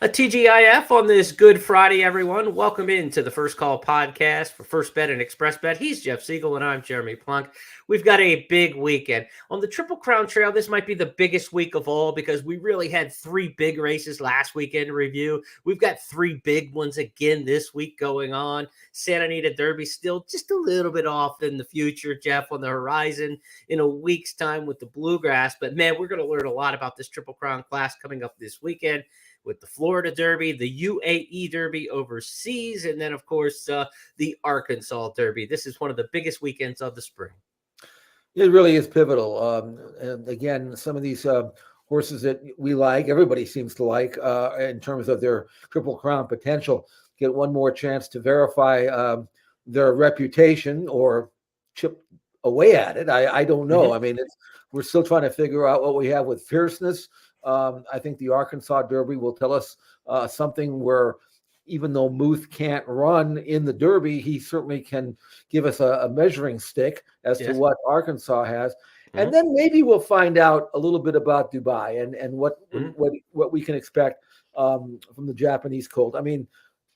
A TGIF on this Good Friday, everyone. Welcome into the First Call podcast for First Bet and Express Bet. He's Jeff Siegel and I'm Jeremy Plonk. We've got a big weekend. On the Triple Crown Trail, this might be the biggest week of all because we really had three big races last weekend to review. We've got three big ones again this week going on. Santa Anita Derby still just a little bit off in the future, Jeff, on the horizon in a week's time with the Bluegrass. But man, we're going to learn a lot about this Triple Crown class coming up this weekend, with the Florida Derby, the UAE Derby overseas, and then, of course, the Arkansas Derby. This is one of the biggest weekends of the spring. It really is pivotal. And again, some of these horses that we like, everybody seems to like in terms of their Triple Crown potential, get one more chance to verify their reputation or chip away at it. I don't know. I mean, we're still trying to figure out what we have with fierceness. I think the Arkansas Derby will tell us something where even though Muth can't run in the Derby, he certainly can give us a measuring stick as to what Arkansas has. And then maybe we'll find out a little bit about Dubai and what we can expect from the Japanese colt. I mean,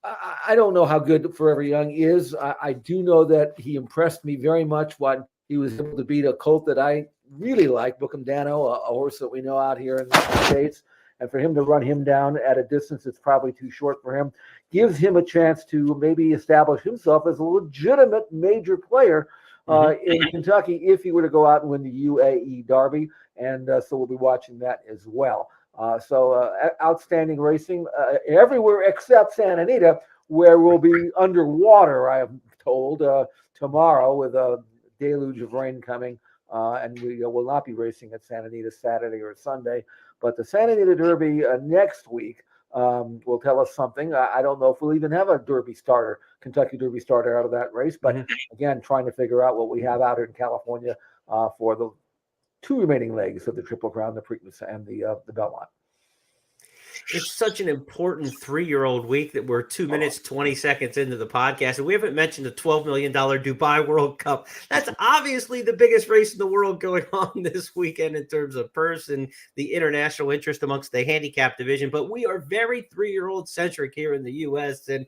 I don't know how good Forever Young is. I do know that he impressed me very much when he was able to beat a colt that I really like, Bookham Dano, a horse that we know out here in the States. And for him to run him down at a distance that's probably too short for him gives him a chance to maybe establish himself as a legitimate major player in Kentucky if he were to go out and win the UAE Derby. And so we'll be watching that as well. Outstanding racing everywhere except Santa Anita, where we'll be underwater, I am told, tomorrow with a deluge of rain coming. And we will not be racing at Santa Anita Saturday or Sunday. But the Santa Anita Derby next week will tell us something. I don't know if we'll even have a Kentucky Derby starter out of that race. But again, trying to figure out what we have out here in California for the two remaining legs of the Triple Crown, the Preakness and the Belmont. It's such an important 3-year-old week that we're 2 minutes, 20 seconds into the podcast. And we haven't mentioned the $12 million Dubai World Cup. That's obviously the biggest race in the world going on this weekend in terms of purse and the international interest amongst the handicap division. But we are very 3-year-old centric here in the U.S. And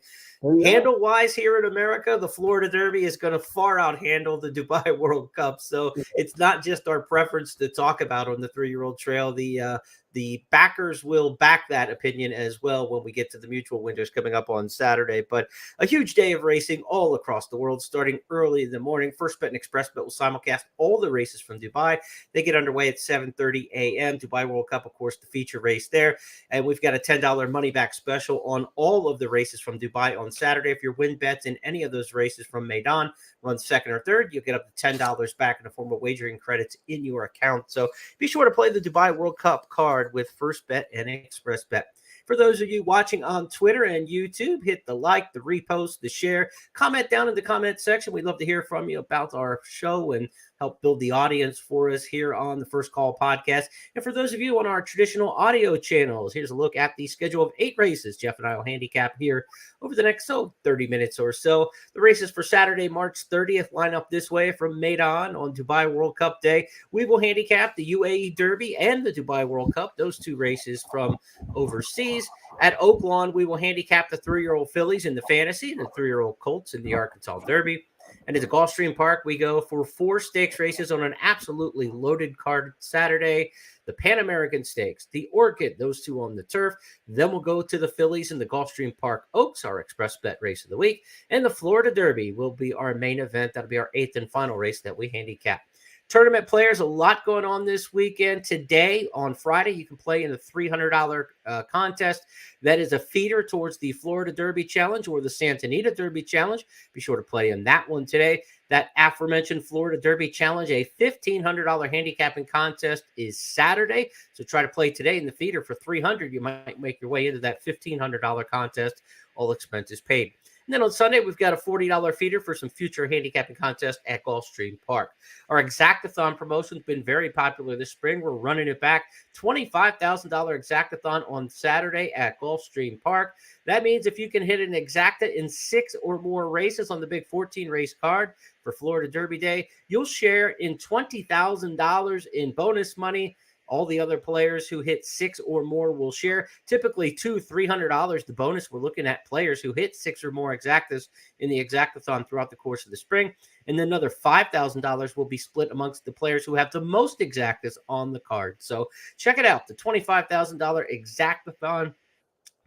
handle-wise here in America, the Florida Derby is going to far out-handle the Dubai World Cup. So it's not just our preference to talk about on the 3-year-old trail. The backers will back that opinion as well when we get to the mutual winners coming up on Saturday. But a huge day of racing all across the world, starting early in the morning. First Bet and Express Bet will simulcast all the races from Dubai. They get underway at 7:30 a.m. Dubai World Cup, of course, the feature race there. And we've got a $10 money back special on all of the races from Dubai on Saturday. If your win bets in any of those races from Maidan run second or third, you'll get up to $10 back in the form of wagering credits in your account. So be sure to play the Dubai World Cup card with First Bet and Express Bet. For those of you watching on Twitter and YouTube, hit the like, the repost, the share, comment down in the comment section. We'd love to hear from you about our show and help build the audience for us here on the First Call podcast. And for those of you on our traditional audio channels, here's a look at the schedule of 8 races Jeff and I will handicap here over the next 30 minutes or so. The races for Saturday, March 30th line up this way from Maidan on Dubai World Cup Day. We will handicap the UAE Derby and the Dubai World Cup, those two races from overseas. At Oaklawn, we will handicap the 3-year-old fillies in the fantasy and the 3-year-old colts in the Arkansas Derby. And at the Gulfstream Park, we go for 4 stakes races on an absolutely loaded card Saturday. The Pan American Stakes, the Orchid, those two on the turf. Then we'll go to the fillies in the Gulfstream Park Oaks, our Express Bet race of the week. And the Florida Derby will be our main event. That'll be our 8th and final race that we handicap. Tournament players, a lot going on this weekend. Today, on Friday, you can play in the $300 contest. That is a feeder towards the Florida Derby Challenge or the Santa Anita Derby Challenge. Be sure to play in that one today. That aforementioned Florida Derby Challenge, a $1,500 handicapping contest, is Saturday. So try to play today in the feeder for $300. You might make your way into that $1,500 contest, all expenses paid. And then on Sunday, we've got a $40 feeder for some future handicapping contests at Gulfstream Park. Our Exactathon promotion has been very popular this spring. We're running it back. $25,000 Exactathon on Saturday at Gulfstream Park. That means if you can hit an Exacta in 6 or more races on the big 14-race card for Florida Derby Day, you'll share in $20,000 in bonus money. All the other players who hit 6 or more will share. Typically $300. The bonus, we're looking at players who hit 6 or more exactas in the exactathon throughout the course of the spring. And then another $5,000 will be split amongst the players who have the most exactas on the card. So check it out, the $25,000 exactathon,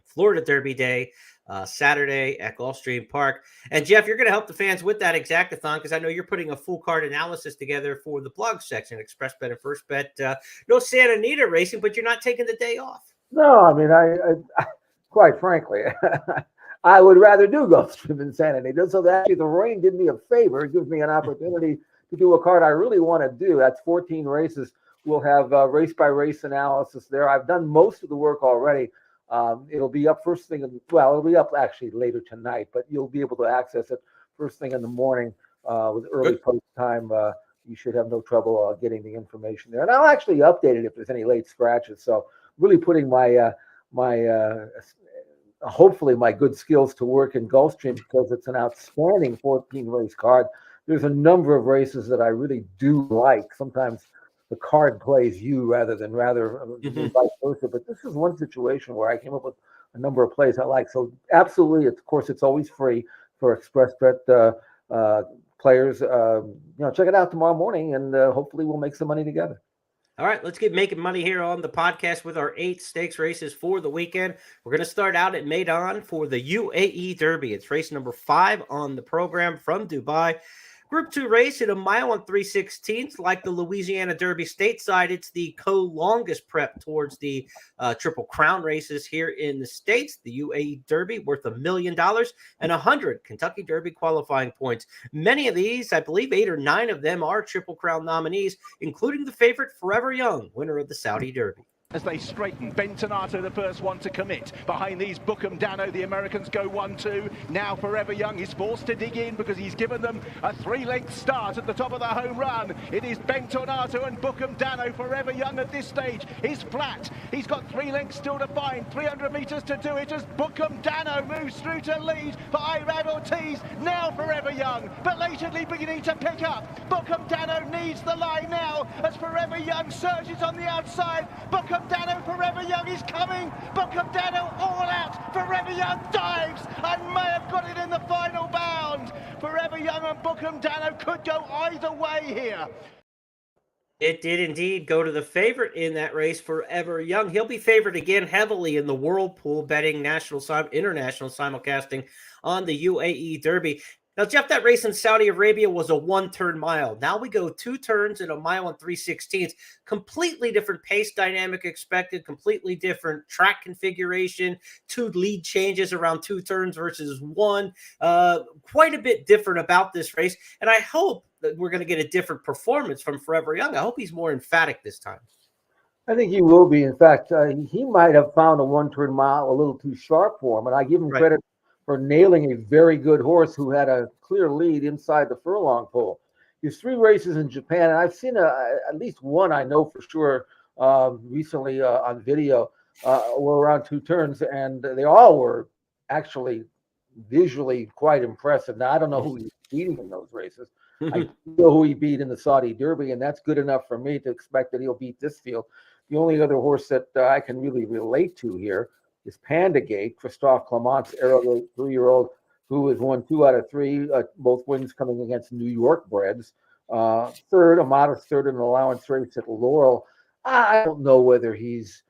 Florida Derby Day, Saturday at Gulfstream Park. And Jeff, you're going to help the fans with that exactathon because I know you're putting a full card analysis together for the blog section, Express Bet and First Bet. No Santa Anita racing, but you're not taking the day off. No, I mean, I quite frankly, I would rather do Gulfstream than Santa Anita. So that actually the rain did me a favor. It gives me an opportunity to do a card I really want to do. That's 14 races. We'll have race by race analysis there. I've done most of the work already. It'll be up first thing, it'll be up actually later tonight, but you'll be able to access it first thing in the morning with early post time. You should have no trouble getting the information there. And I'll actually update it if there's any late scratches. So really putting my hopefully my good skills to work in Gulfstream because it's an outstanding 14 race card. There's a number of races that I really do like. Sometimes the card plays you rather than vice versa. But this is one situation where I came up with a number of plays I like. So absolutely, of course, it's always free for Express Bet players. Check it out tomorrow morning, and hopefully we'll make some money together. All right, let's get making money here on the podcast with our 8 stakes races for the weekend. We're going to start out at Meydan for the UAE Derby. It's race number 5 on the program from Dubai. Group 2 race at 1 mile and 3/16. Like the Louisiana Derby stateside, it's the co-longest prep towards the Triple Crown races here in the States. The UAE Derby worth $1 million and 100 Kentucky Derby qualifying points. Many of these, I believe 8 or 9 of them, are Triple Crown nominees, including the favorite Forever Young, winner of the Saudi Derby. As they straighten, Bentonato the first one to commit. Behind these, Bookham Dano, the Americans go 1-2. Now Forever Young is forced to dig in because he's given them a 3-length start at the top of the home run. It is Bentonato and Bookham Dano. Forever Young at this stage is flat. He's got 3 lengths still to find, 300 metres to do it as Bookham Dano moves through to lead for Irad Ortiz. Now Forever Young, belatedly beginning to pick up. Bookham Dano needs the line now as Forever Young surges on the outside. Bookham Dano, Forever Young is coming. Bookham Dano all out. Forever Young dives and may have got it in the final bound. Forever Young and Bookham Dano could go either way here. It did indeed go to the favorite in that race, Forever Young. He'll be favored again heavily in the Whirlpool betting international simulcasting on the UAE Derby. Now, Jeff, that race in Saudi Arabia was a 1-turn mile. Now we go 2 turns at 1 mile and 3/16. Completely different pace dynamic expected, completely different track configuration, 2 lead changes around 2 turns versus 1. Quite a bit different about this race. And I hope that we're going to get a different performance from Forever Young. I hope he's more emphatic this time. I think he will be. In fact, he might have found a 1-turn mile a little too sharp for him. And I give him credit for nailing a very good horse who had a clear lead inside the furlong pole. There's 3 races in Japan, and I've seen at least one I know for sure recently on video were around 2 turns, and they all were actually visually quite impressive. Now, I don't know who he's beating in those races. I know who he beat in the Saudi Derby, and that's good enough for me to expect that he'll beat this field. The only other horse that I can really relate to here is Panda Gate, Christophe Clement's arrogant 3-year-old, who has won 2 out of 3, both wins coming against New York breds. Third, a modest third in an allowance race at Laurel. I don't know whether he's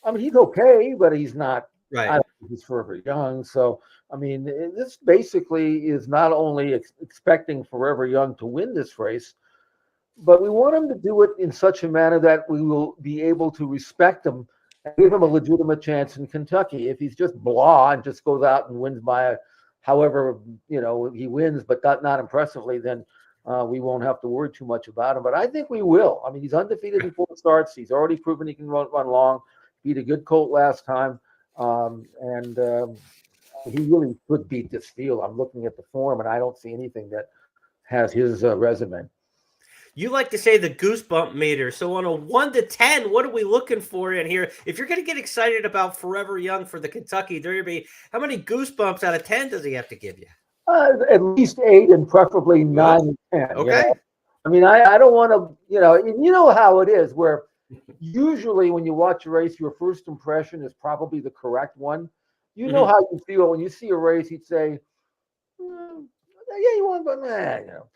okay, but he's not. Right. I don't think he's Forever Young. So, I mean, this basically is not only expecting Forever Young to win this race, but we want him to do it in such a manner that we will be able to respect him and give him a legitimate chance in Kentucky. If he's just blah and just goes out and wins by however, he wins, but not impressively, then we won't have to worry too much about him. But I think we will. I mean, he's undefeated in 4 starts. He's already proven he can run long. Beat a good colt last time. And he really could beat this field. I'm looking at the form, and I don't see anything that has his resume. You like to say the goosebump meter. So on a 1 to 10, what are we looking for in here? If you're going to get excited about Forever Young for the Kentucky Derby, how many goosebumps out of 10 does he have to give you? At least 8 and preferably 9 and 10. Okay. I mean, I don't want to, you know how it is where Usually, when you watch a race, your first impression is probably the correct one. You know Mhm. how you feel when you see a race. You'd say, "Yeah, you won, but nah, you know."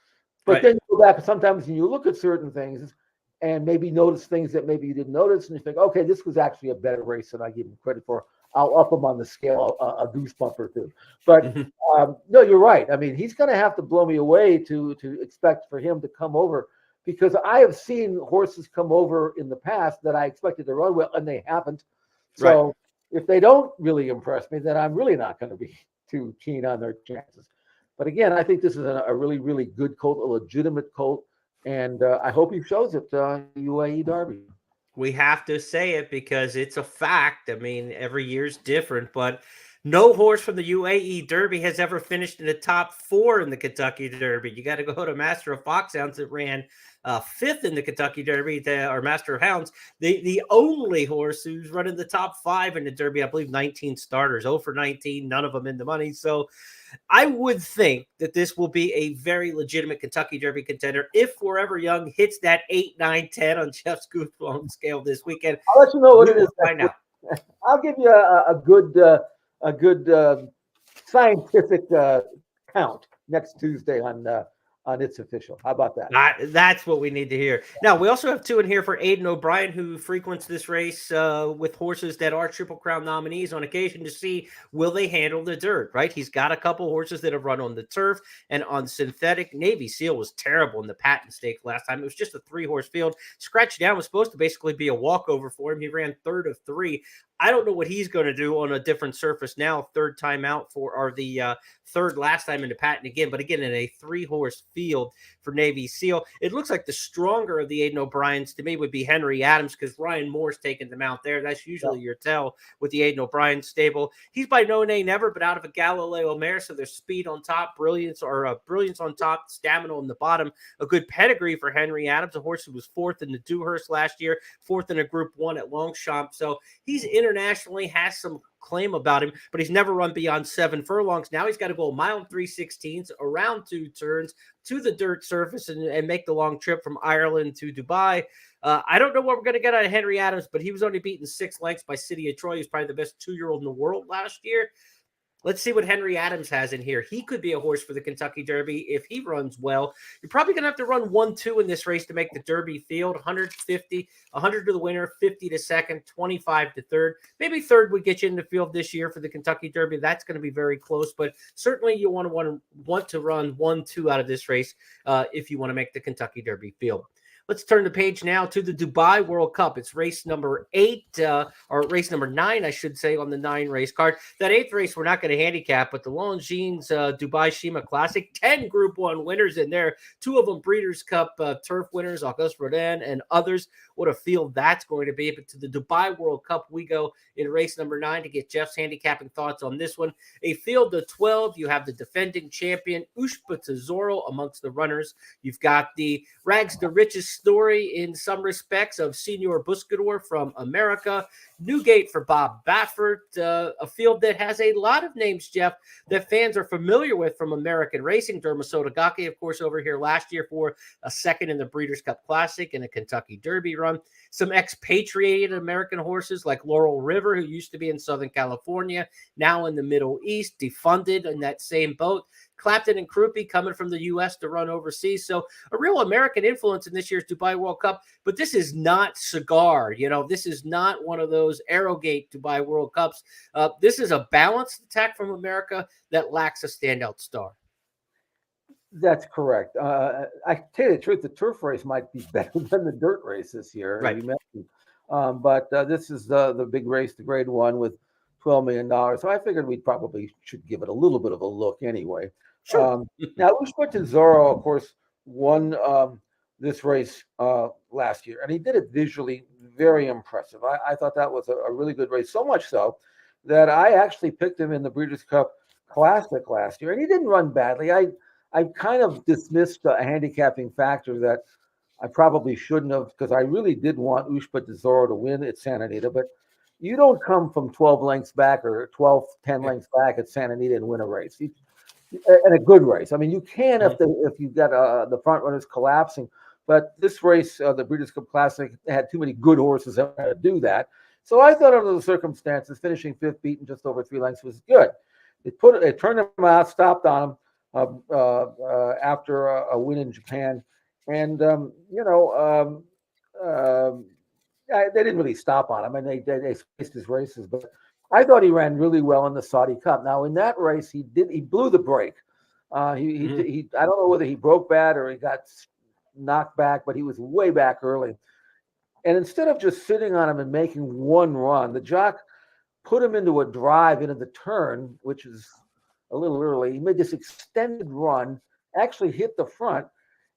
But Right. then you go back and sometimes you look at certain things and maybe notice things that maybe you didn't notice, and you think, okay, this was actually a better race than I give him credit for. I'll up him on the scale a goose bump or two. But Mhm. no, you're right. I mean, he's going to have to blow me away to expect for him to come over, because I have seen horses come over in the past that I expected to run well and they haven't. Right. So if they don't really impress me, then I'm really not going to be too keen on their chances. But again, I think this is a really, really good colt, a legitimate colt, and I hope he shows it UAE Derby. We have to say it because it's a fact. I mean, every year's different, but no horse from the UAE Derby has ever finished in the top 4 in the Kentucky Derby. You got to go to Master of Foxhounds that ran 5th in the Kentucky Derby, or Master of Hounds, the only horse who's running the top 5 in the Derby. I believe 19 starters, 0 for 19, none of them in the money. So I would think that this will be a very legitimate Kentucky Derby contender if Forever Young hits that 8, 9, 10 on Jeff's Goosebump scale this weekend. I'll let you know what We it is. will find out. I'll give you a good scientific count next Tuesday on It's Official. How about that? That's what we need to hear. Now, we also have 2 in here for Aiden O'Brien, who frequents this race with horses that are Triple Crown nominees on occasion to see will they handle the dirt, right? He's got a couple horses that have run on the turf and on synthetic. Navy Seal was terrible in the Patent Stake last time. It was just a 3-horse field. Scratch Down was supposed to basically be a walkover for him. He ran 3rd of 3. I don't know what he's going to do on a different surface now. 3rd time out or the 3rd last time in the Patent again, but again in a 3-horse field for Navy Seal. It looks like the stronger of the Aiden O'Briens to me would be Henry Adams, because Ryan Moore's taking them out there. That's usually your tell with the Aiden O'Brien stable. He's by no name never, but out of a Galileo mare, so there's speed on top, brilliance on top, stamina on the bottom. A good pedigree for Henry Adams, a horse who was 4th in the Dewhurst last year, 4th in a Group 1 at Longchamp. So he's internationally has some claim about him, but he's never run beyond 7 furlongs. Now he's got to go a mile and 3/16 around 2 turns to the dirt surface and make the long trip from Ireland to Dubai. I don't know what we're going to get out of Henry Adams, but he was only beaten 6 lengths by City of Troy. He's probably the best 2-year-old in the world last year. Let's see what Henry Adams has in here. He could be a horse for the Kentucky Derby if he runs well. You're probably going to have to run 1-2 in this race to make the Derby field. 150, 100 to the winner, 50 to second, 25 to third. Maybe third would get you in the field this year for the Kentucky Derby. That's going to be very close, but certainly you want to run 1-2 out of this race if you want to make the Kentucky Derby field. Let's turn the page now to the Dubai World Cup. It's race number 8, or race number 9, I should say, on the 9 race card. That 8th race we're not going to handicap, but the Longines Dubai Shima Classic, 10 Group 1 winners in there. 2 of them Breeders' Cup turf winners, Auguste Rodin and others. What a field that's going to be. But to the Dubai World Cup, we go in race number 9 to get Jeff's handicapping thoughts on this one. A field of 12. You have the defending champion, Ushba Tesoro, amongst the runners. You've got the rags to riches story in some respects of Senor Buscador from America. Newgate for Bob Baffert, a field that has a lot of names, Jeff, that fans are familiar with from American racing. Derma Sotogake, of course, over here last year for a 2nd in the Breeders' Cup Classic and a Kentucky Derby run. Some expatriated American horses like Laurel River, who used to be in Southern California, now in the Middle East, defunded in that same boat. Clapton and Krupe coming from the U.S. to run overseas. So a real American influence in this year's Dubai World Cup. But this is not Cigar. This is not one of those Arrowgate Dubai World Cups. This is a balanced attack from America that lacks a standout star. That's correct. I tell you the truth, the turf race might be better than the dirt race this year, right? You mentioned. But this is the big race, the Grade 1 with $12 million. So I figured we probably should give it a little bit of a look anyway. Sure. Now, Ushba Tesoro, of course, won this race last year, and he did it visually very impressive. I thought that was a really good race, so much so that I actually picked him in the Breeders' Cup Classic last year, and he didn't run badly. I kind of dismissed a handicapping factor that I probably shouldn't have, because I really did want Ushba Tesoro to win at Santa Anita, but you don't come from 12 lengths back or 10 lengths back at Santa Anita and win a race. And a good race. I mean, you can if you've got the front runners collapsing, But this race, the Breeders' Cup Classic, had too many good horses that had to do that. So I thought under the circumstances, finishing fifth, beaten just over 3 lengths was good. They turned him out, stopped on him after a win in Japan. And, they didn't really stop on him, and they spaced his races. But I thought he ran really well in the Saudi Cup. Now, in that race, he blew the break. I don't know whether he broke bad or he got knocked back, but he was way back early. And instead of just sitting on him and making one run, the jock put him into a drive into the turn, which is a little early. He made this extended run, actually hit the front,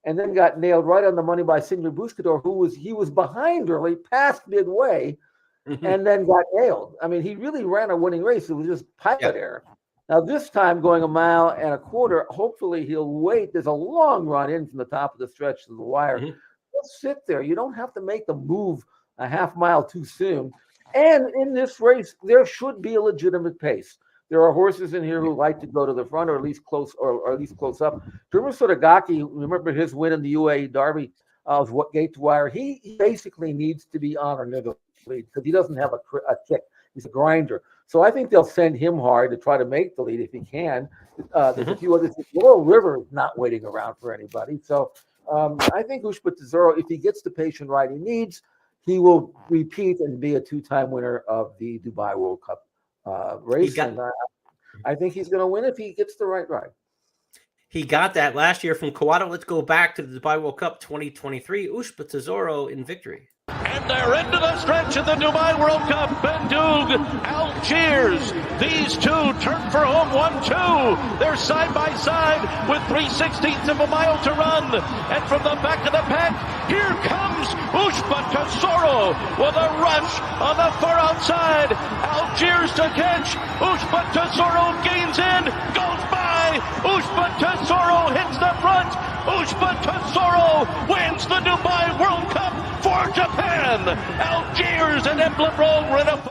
and then got nailed right on the money by Siegel Buscador, he was behind early, past midway, and then got nailed. I mean, he really ran a winning race. It was just pilot error. Now, this time going 1.25 miles, hopefully he'll wait. There's a long run in from the top of the stretch to the wire. Just sit there. You don't have to make the move a half mile too soon. And in this race, there should be a legitimate pace. There are horses in here who like to go to the front or at least close up. Derma Sotogake, remember his win in the UAE Derby of gate to wire? He basically needs to be on or near the lead because he doesn't have a kick. He's a grinder. So I think they'll send him hard to try to make the lead if he can. There's a few others. Laurel River is not waiting around for anybody. So I think Ushba Tesoro, if he gets the patient right he needs, he will repeat and be a 2-time winner of the Dubai World Cup race. I think he's going to win if he gets the right ride. He got that last year from Kawada. Let's go back to the Dubai World Cup 2023. Ushba Tesoro in victory. And they're into the stretch of the Dubai World Cup. Bendoug, Algiers. These two turn for home 1-2. They're side by side with 3/16 of a mile to run. And from the back of the pack, here comes Ushba Tesoro with a rush on the far outside. Algiers to catch. Ushba Tesoro gains in, goes by. Ushba Tesoro hits the front. Ushba Tesoro wins the Dubai World Cup for Japan. Algiers and Emblem Road were in a...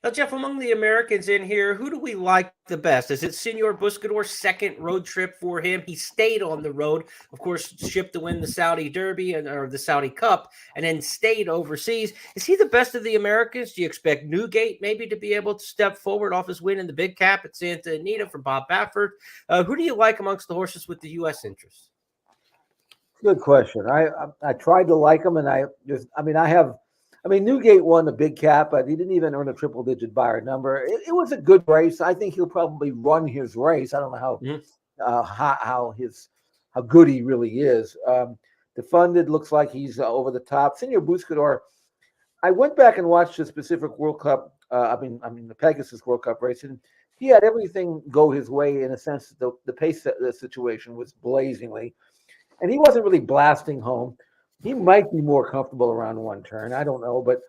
Now, Jeff, among the Americans in here, who do we like the best? Is it Senor Buscador's second road trip for him? He stayed on the road, of course, shipped to win the Saudi Derby or the Saudi Cup, and then stayed overseas. Is he the best of the Americans? Do you expect Newgate maybe to be able to step forward off his win in the Big Cap at Santa Anita for Bob Baffert? Who do you like amongst the horses with the U.S. interest? Good question. I tried to like him, and Newgate won the Big Cap, but he didn't even earn a triple-digit buyer number. It was a good race. I think he'll probably run his race. I don't know how good he really is. The funded looks like he's over the top. Senor Buscador, I went back and watched the Pacific World Cup. The Pegasus World Cup race, and he had everything go his way in a sense. The pace the situation was blazingly. And he wasn't really blasting home. He might be more comfortable around one turn. I don't know, but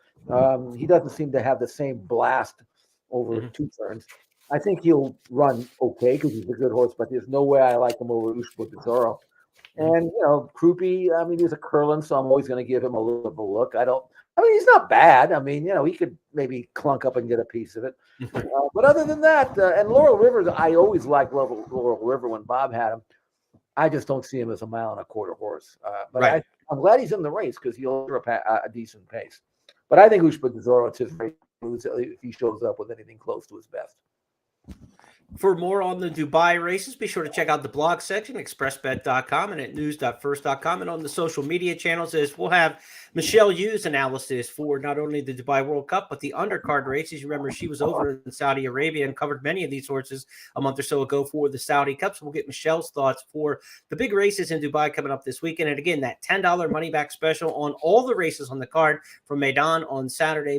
he doesn't seem to have the same blast over 2 turns. I think he'll run okay because he's a good horse, but there's no way I like him over Ushba Tesoro. And, Krupe, he's a Curlin, so I'm always going to give him a little bit of a look. He's not bad. He could maybe clunk up and get a piece of it. But other than that, and Laurel River, I always liked Laurel River when Bob had him. I just don't see him as a 1.25 mile horse. But right. I'm glad he's in the race because he'll have a decent pace. But I think Ushba Tesoro, it's his race if he shows up with anything close to his best. For more on the Dubai races, be sure to check out the blog section, expressbet.com and at news.first.com, and on the social media channels as we'll have Michelle Yu's analysis for not only the Dubai World Cup, but the undercard races. You remember she was over in Saudi Arabia and covered many of these horses a month or so ago for the Saudi Cup. So we'll get Michelle's thoughts for the big races in Dubai coming up this weekend. And again, that $10 money back special on all the races on the card from Maidan on Saturday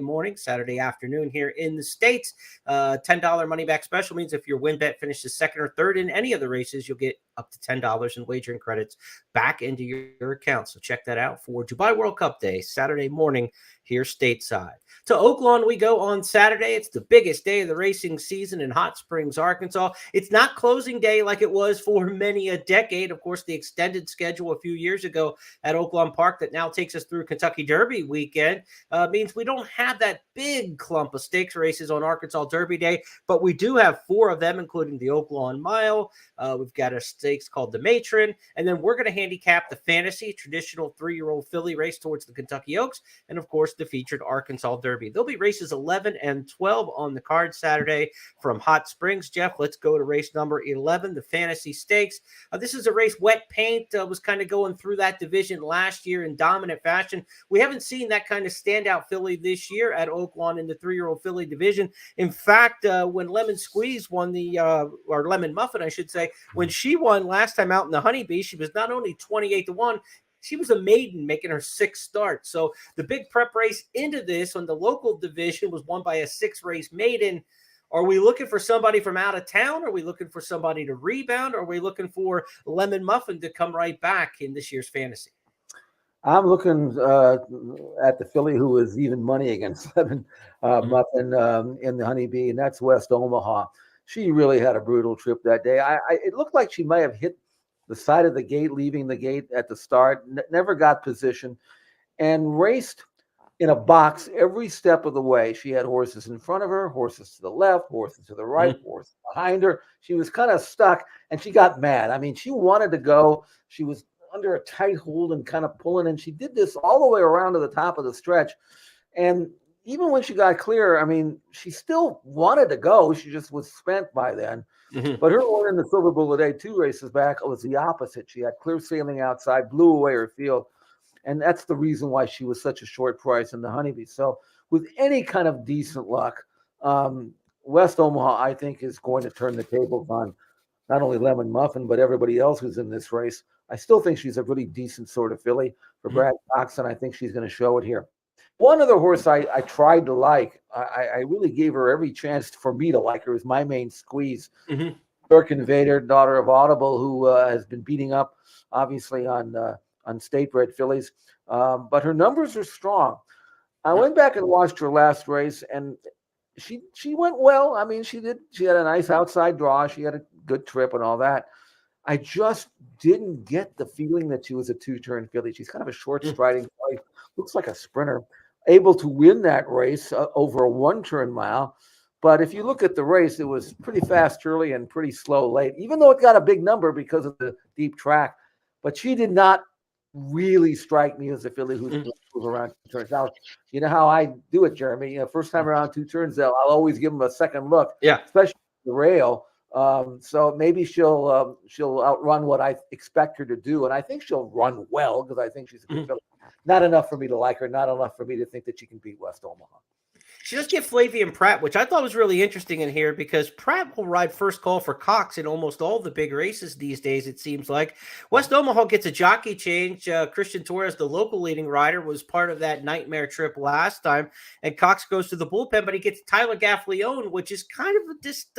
afternoon here in the States. $10 money back special means if your win bet finishes second or third in any of the races, you'll get up to $10 in wagering credits back into your account. So check that out for Dubai World Cup Day, Saturday morning here stateside. To Oaklawn we go on Saturday. It's the biggest day of the racing season in Hot Springs, Arkansas. It's not closing day like it was for many a decade. Of course, the extended schedule a few years ago at Oaklawn Park that now takes us through Kentucky Derby weekend means we don't have that big clump of stakes races on Arkansas Derby Day, but we do have 4 of them, including the Oaklawn Mile. We've got a stakes called the Matron. And then we're going to handicap the Fantasy, traditional 3-year-old filly race towards the Kentucky Oaks. And of course, the featured Arkansas Derby. There'll be races 11 and 12 on the card Saturday from Hot Springs. Jeff, let's go to race number 11, the Fantasy Stakes. This is a race Wet Paint was kind of going through that division last year in dominant fashion. We haven't seen that kind of standout filly this year at Oaklawn in the 3-year-old filly division. In fact, when Lemon Squeeze won or Lemon Muffin, I should say, when she won last time out in the Honeybee, she was not only 28-1, she was a maiden making her 6th start. So the big prep race into this on the local division was won by a 6-race maiden. Are we looking for somebody from out of town? Are we looking for somebody to rebound? Or are we looking for Lemon Muffin to come right back in this year's Fantasy? I'm looking at the filly who was even money against Lemon Muffin in the Honeybee, and that's West Omaha. She really had a brutal trip that day. It looked like she might have hit the side of the gate, leaving the gate at the start, never got position, and raced in a box every step of the way. She had horses in front of her, horses to the left, horses to the right, horses behind her. She was kind of stuck, and she got mad. I mean, she wanted to go. She was under a tight hold and kind of pulling, and she did this all the way around to the top of the stretch. And even when she got clear, I mean, she still wanted to go. She just was spent by then. But her one in the Silver Bullet Day 2 races back was the opposite. She had clear sailing outside, blew away her field. And that's the reason why she was such a short price in the Honeybee. So with any kind of decent luck, West Omaha, I think, is going to turn the tables on not only Lemon Muffin, but everybody else who's in this race. I still think she's a really decent sort of filly for Brad Cox, and I think she's going to show it here. One other horse I tried to like, I really gave her every chance for me to like her, is My Main Squeeze. Dirk Invader, daughter of Audible, who has been beating up, obviously, on state-bred fillies. But her numbers are strong. I went back and watched her last race, and she went well. I mean, she had a nice outside draw. She had a good trip and all that. I just didn't get the feeling that she was a 2-turn filly. She's kind of a short striding filly, looks like a sprinter, able to win that race over a 1-turn mile. But if you look at the race, it was pretty fast early and pretty slow late, even though it got a big number because of the deep track. But she did not really strike me as a filly who's going to move around 2 turns. Now, you know how I do it, Jeremy. First time around 2 turns, I'll always give them a second look, especially the rail. So maybe she'll outrun what I expect her to do, and I think she'll run well because I think she's a good filly. Not enough for me to like her, not enough for me to think that she can beat West Omaha. She does get Flavian Pratt, which I thought was really interesting in here because Pratt will ride first call for Cox in almost all the big races these days, it seems like. West Omaha gets a jockey change. Christian Torres, the local leading rider, was part of that nightmare trip last time, and Cox goes to the bullpen, but he gets Tyler Gaffleone, which is kind of just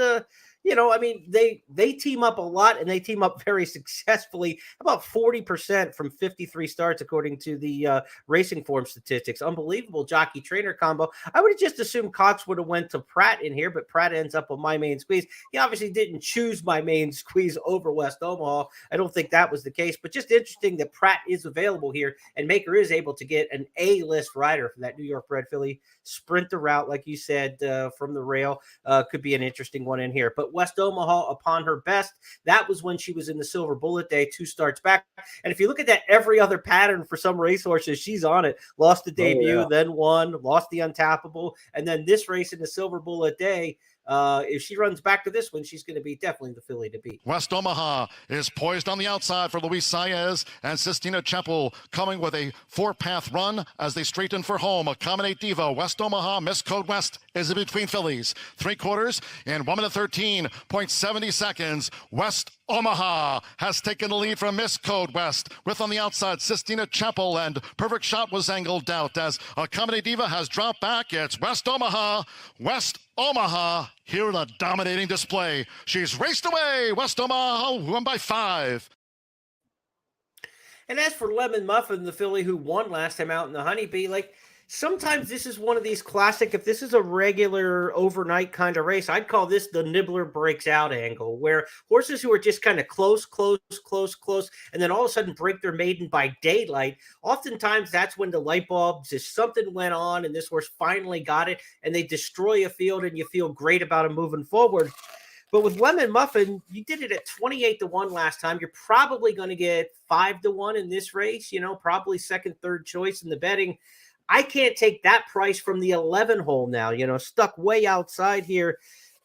I mean, they team up a lot, and they team up very successfully, about 40% from 53 starts, according to the Racing Form statistics. Unbelievable jockey trainer combo. I would have just assumed Cox would have went to Pratt in here, but Pratt ends up on My Main Squeeze. He obviously didn't choose My Main Squeeze over West Omaha. I don't think that was the case, but just interesting that Pratt is available here, and Maker is able to get an A-list rider from that New York bred filly. Sprint the route, like you said, from the rail. Could be an interesting one in here. But West Omaha, upon her best, that was when she was in the Silver Bullet Day 2 starts back. And if you look at that, every other pattern for some racehorses, she's on it. Lost the debut, then won, lost the untappable, and then this race in the Silver Bullet Day. If she runs back to this one, she's going to be definitely the filly to beat. West Omaha is poised on the outside for Luis Saez and Sistina Chapel, coming with a 4-path run as they straighten for home. Accommodate Diva. West Omaha, Miss Code West is in between fillies. 3/4 in 1 minute 13.70 seconds. West Omaha has taken the lead from Miss Code West, with on the outside Sistina Chapel, and Perfect Shot was angled out as Accommodate Diva has dropped back. It's West Omaha. West Omaha here in a dominating display. She's raced away. West Omaha won by 5. And as for Lemon Muffin, the filly who won last time out in the Honeybee, sometimes this is one of these classic, if this is a regular overnight kind of race, I'd call this the nibbler breaks out angle, where horses who are just kind of close, and then all of a sudden break their maiden by daylight, oftentimes that's when the light bulbs, if something went on and this horse finally got it, and they destroy a field and you feel great about them moving forward. But with Lemon Muffin, you did it at 28-1 last time. You're probably going to get 5-1 in this race, probably second, third choice in the betting. I can't take that price from the 11 hole now, stuck way outside here.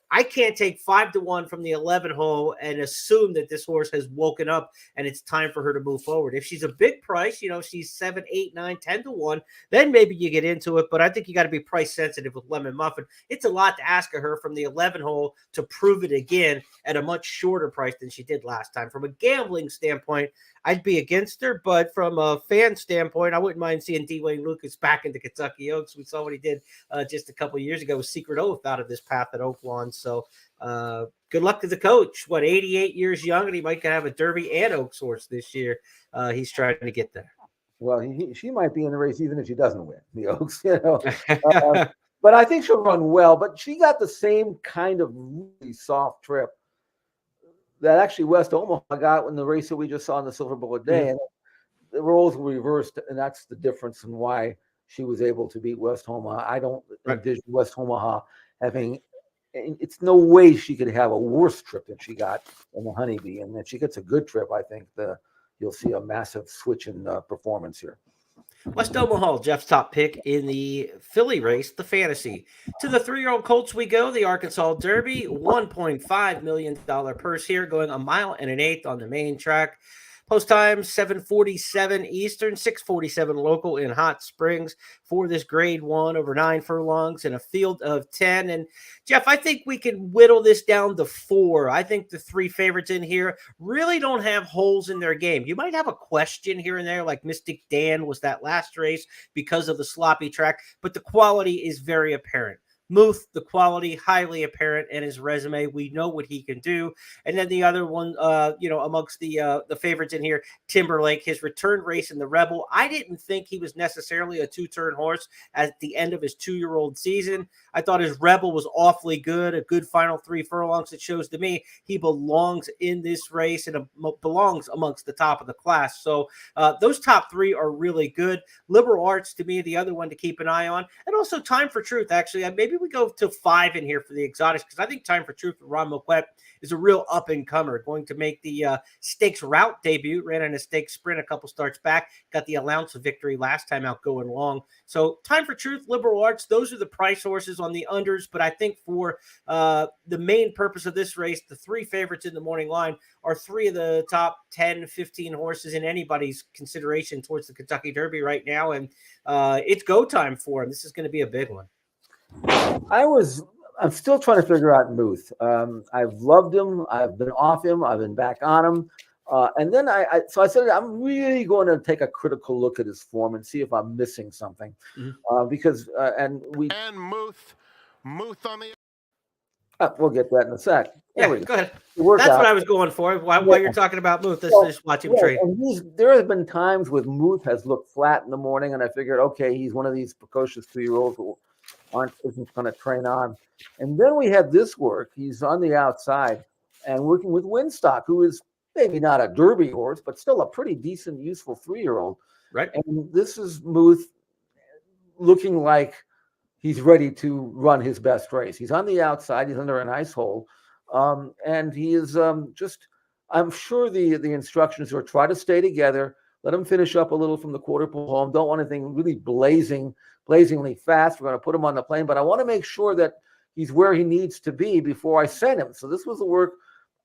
I can't take 5-1 from the 11 hole and assume that this horse has woken up and it's time for her to move forward. If she's a big price, she's 7, 8, 9, 10-1, then maybe you get into it. But I think you got to be price sensitive with Lemon Muffin. It's a lot to ask of her from the 11 hole to prove it again at a much shorter price than she did last time. From a gambling standpoint, I'd be against her, but from a fan standpoint, I wouldn't mind seeing Dwayne Lucas back into Kentucky Oaks. We saw what he did just a couple of years ago with Secret Oath out of this path at Oaklawn. So good luck to the coach. 88 years young, and he might have a Derby and Oaks horse this year. He's trying to get there. Well, she might be in the race even if she doesn't win the Oaks, But I think she'll run well. But she got the same kind of really soft trip that actually West Omaha got in the race that we just saw in the Silver Bullet Day. And the roles were reversed, and that's the difference in why she was able to beat West Omaha. I don't envision West Omaha having – it's no way she could have a worse trip than she got in the Honeybee. And if she gets a good trip, I think you'll see a massive switch in performance here. West Omaha, Jeff's top pick in the Philly race, the Fantasy. To the 3-year-old Colts we go, the Arkansas Derby, $1.5 million purse here, going 1 mile and an eighth on the main track. Post time, 7:47 Eastern, 6:47 local in Hot Springs for this grade 1 over 9 furlongs in a field of 10. And Jeff, I think we can whittle this down to 4. I think the 3 favorites in here really don't have holes in their game. You might have a question here and there, like Mystic Dan was that last race because of the sloppy track, but the quality is very apparent. Muth, the quality highly apparent in his resume. We know what he can do. And then the other one, amongst the favorites in here, Timberlake, his return race in the Rebel. I didn't think he was necessarily a 2-turn horse at the end of his 2-year-old season. I thought his Rebel was awfully good, a good final 3 furlongs. It shows to me he belongs in this race and belongs amongst the top of the class. So those top 3 are really good. Liberal Arts, to me, the other one to keep an eye on. And also Time for Truth, actually. Maybe we go to 5 in here for the exotics, because I think Time for Truth with Ron Moquette is a real up-and-comer, going to make the stakes route debut, ran in a stakes sprint a couple starts back, got the allowance of victory last time out going long. So Time for Truth, Liberal Arts, those are the price horses on the unders, but I think for the main purpose of this race, the 3 favorites in the morning line are 3 of the top 10, 15 horses in anybody's consideration towards the Kentucky Derby right now, and it's go time for them. This is going to be a big one. I'm still trying to figure out Muth. I've loved him. I've been off him. I've been back on him. And then I said, I'm really going to take a critical look at his form and see if I'm missing something. Because Muth on the. We'll get that in a sec. Yeah, go ahead. That's what I was going for. While you're talking about Muth, let's just watch him train. There have been times with Muth has looked flat in the morning, and I figured, okay, he's one of these precocious 2-year-olds who isn't going to train on. And then we had this work. He's on the outside and working with Winstock, who is maybe not a Derby horse, but still a pretty decent, useful 3-year-old. Right. And this is Muth looking like he's ready to run his best race. He's on the outside. He's under an ice hole. And he is I'm sure the instructions are try to stay together, let him finish up a little from the quarter pole home. Don't want anything really blazingly fast. We're going to put him on the plane, but I want to make sure that he's where he needs to be before I send him. So this was the work,